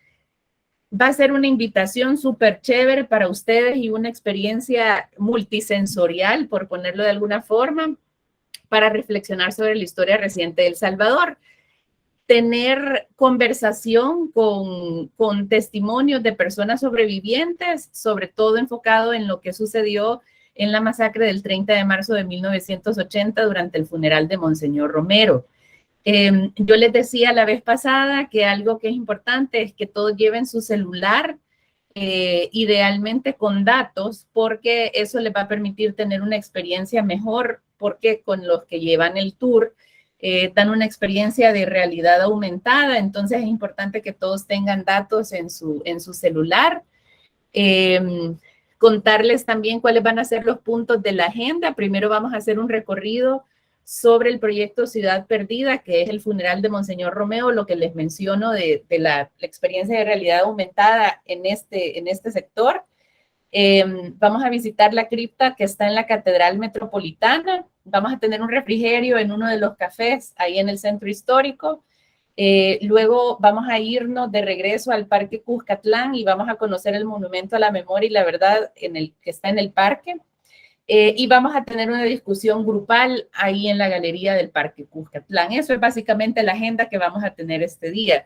va a ser una invitación súper chévere para ustedes y una experiencia multisensorial, por ponerlo de alguna forma, para reflexionar sobre la historia reciente de El Salvador. Tener conversación con testimonios de personas sobrevivientes, sobre todo enfocado en lo que sucedió en la masacre del 30 de marzo de 1980 durante el funeral de Monseñor Romero. Yo les decía la vez pasada que algo que es importante es que todos lleven su celular, idealmente con datos, porque eso les va a permitir tener una experiencia mejor, porque con los que llevan el tour dan una experiencia de realidad aumentada, entonces es importante que todos tengan datos en su celular. Contarles también cuáles van a ser los puntos de la agenda. Primero vamos a hacer un recorrido sobre el proyecto Ciudad Perdida, que es el funeral de Monseñor Romero, lo que les menciono de la experiencia de realidad aumentada en este sector. Vamos a visitar la cripta que está en la Catedral Metropolitana. Vamos a tener un refrigerio en uno de los cafés ahí en el centro histórico. Luego vamos a irnos de regreso al Parque Cuscatlán y vamos a conocer el Monumento a la Memoria y la Verdad que está en el parque. Y vamos a tener una discusión grupal ahí en la galería del Parque Cuscatlán. Eso es básicamente la agenda que vamos a tener este día.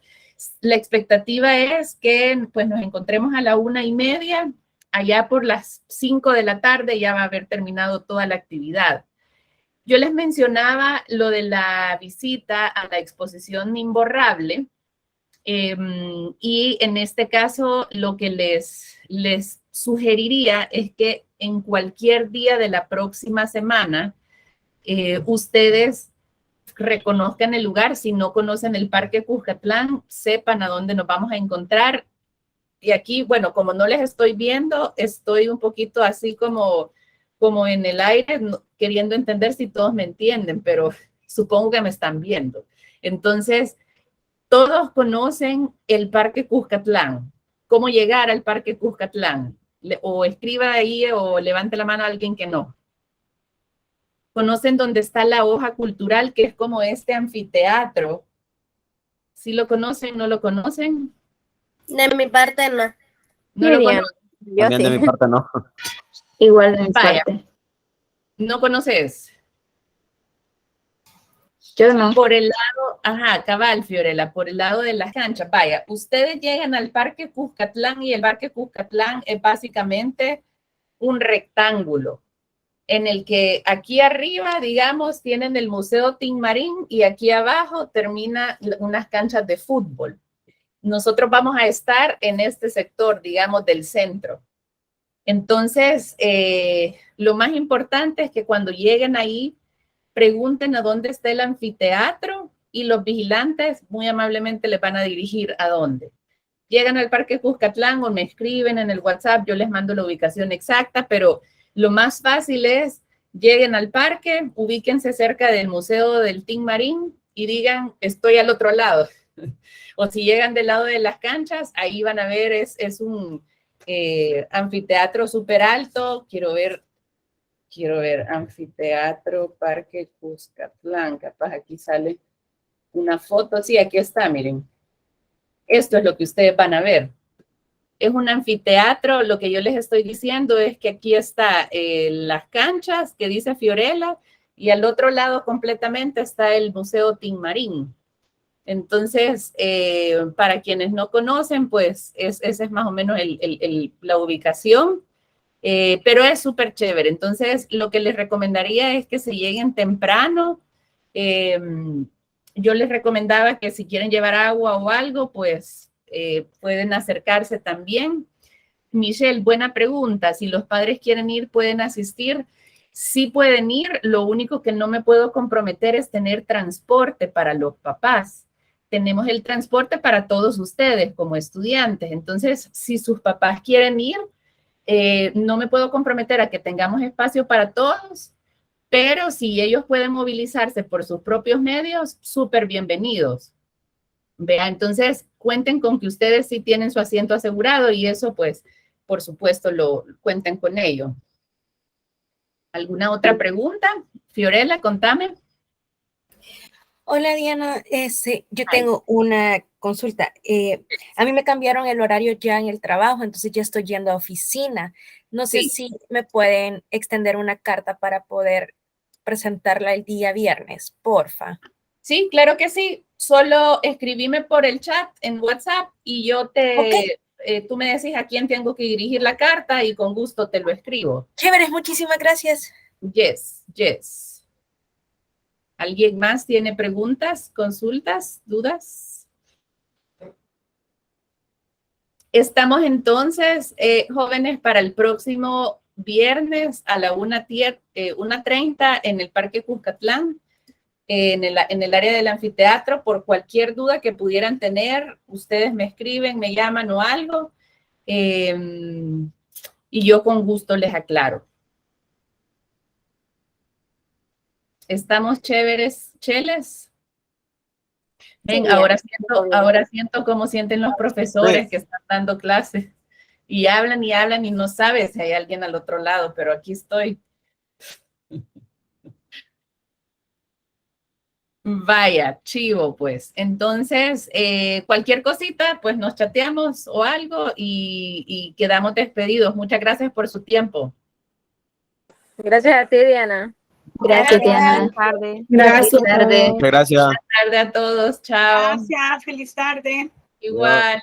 La expectativa es que pues, nos encontremos a la 1:30. Allá por las 5 de la tarde ya va a haber terminado toda la actividad. Yo les mencionaba lo de la visita a la exposición Imborrable, y en este caso lo que les sugeriría es que en cualquier día de la próxima semana ustedes reconozcan el lugar. Si no conocen el Parque Cuscatlán, sepan a dónde nos vamos a encontrar. Y aquí, bueno, como no les estoy viendo, estoy un poquito así como en el aire, queriendo entender si todos me entienden, pero supongo que me están viendo. Entonces, todos conocen el Parque Cuscatlán. ¿Cómo llegar al Parque Cuscatlán? O escriba ahí o levante la mano a alguien que no. ¿Conocen dónde está la hoja cultural, que es como este anfiteatro? ¿Sí lo conocen? ¿No lo conocen? De mi parte, no. No lo Miriam, conocen. yo También de sí. mi parte, ¿no? Igual de mi Vaya. parte. ¿No conoces? Yo no. Por el lado, ajá, cabal, Fiorella, por el lado de las canchas. Vaya, ustedes llegan al Parque Cuscatlán y el Parque Cuscatlán es básicamente un rectángulo en el que aquí arriba, digamos, tienen el Museo Tin Marín y aquí abajo termina unas canchas de fútbol. Nosotros vamos a estar en este sector, digamos, del centro. Entonces, lo más importante es que cuando lleguen ahí, pregunten a dónde está el anfiteatro y los vigilantes muy amablemente les van a dirigir a dónde. Llegan al Parque Cuscatlán o me escriben en el WhatsApp, yo les mando la ubicación exacta, pero lo más fácil es lleguen al parque, ubíquense cerca del Museo del Tin Marín y digan, estoy al otro lado. O si llegan del lado de las canchas, ahí van a ver, es un anfiteatro súper alto. Quiero ver, anfiteatro Parque Cuscatlán, capaz aquí sale una foto. Sí, aquí está, miren. Esto es lo que ustedes van a ver. Es un anfiteatro. Lo que yo les estoy diciendo es que aquí está las canchas que dice Fiorella y al otro lado completamente está el Museo Tin Marín. Entonces, para quienes no conocen, pues esa es más o menos la ubicación, pero es súper chévere. Entonces, lo que les recomendaría es que se lleguen temprano. Yo les recomendaba que si quieren llevar agua o algo, pues pueden acercarse también. Michelle, buena pregunta. Si los padres quieren ir, ¿pueden asistir? Sí pueden ir. Lo único que no me puedo comprometer es tener transporte para los papás. Tenemos el transporte para todos ustedes como estudiantes. Entonces, si sus papás quieren ir, no me puedo comprometer a que tengamos espacio para todos, pero si ellos pueden movilizarse por sus propios medios, súper bienvenidos. Vea, entonces cuenten con que ustedes sí tienen su asiento asegurado y eso, pues, por supuesto, lo cuenten con ello. ¿Alguna otra pregunta? Fiorella, contame. Hola Diana, yo tengo una consulta. A mí me cambiaron el horario ya en el trabajo, entonces ya estoy yendo a oficina. No sé Sí. si me pueden extender una carta para poder presentarla el día viernes, porfa. Sí, claro que sí. Solo escribime por el chat en WhatsApp y yo tú me decís a quién tengo que dirigir la carta y con gusto te lo escribo. Chéveres, muchísimas gracias. Yes, yes. ¿Alguien más tiene preguntas, consultas, dudas? Estamos entonces, jóvenes, para el próximo viernes a la 1:30 en el Parque Cuscatlán, en el área del anfiteatro. Por cualquier duda que pudieran tener, ustedes me escriben, me llaman o algo, y yo con gusto les aclaro. ¿Estamos chéveres, cheles? Ven, Sí, ahora siento cómo sienten los profesores que están dando clases y hablan y no sabes si hay alguien al otro lado, pero aquí estoy. Vaya, chivo, pues. Entonces, cualquier cosita, pues nos chateamos o algo y quedamos despedidos. Muchas gracias por su tiempo. Gracias a ti, Diana. Gracias, Diana. Gracias. Feliz tarde. Muchas gracias. Buenas tardes a todos. Chao. Gracias, feliz tarde. Igual.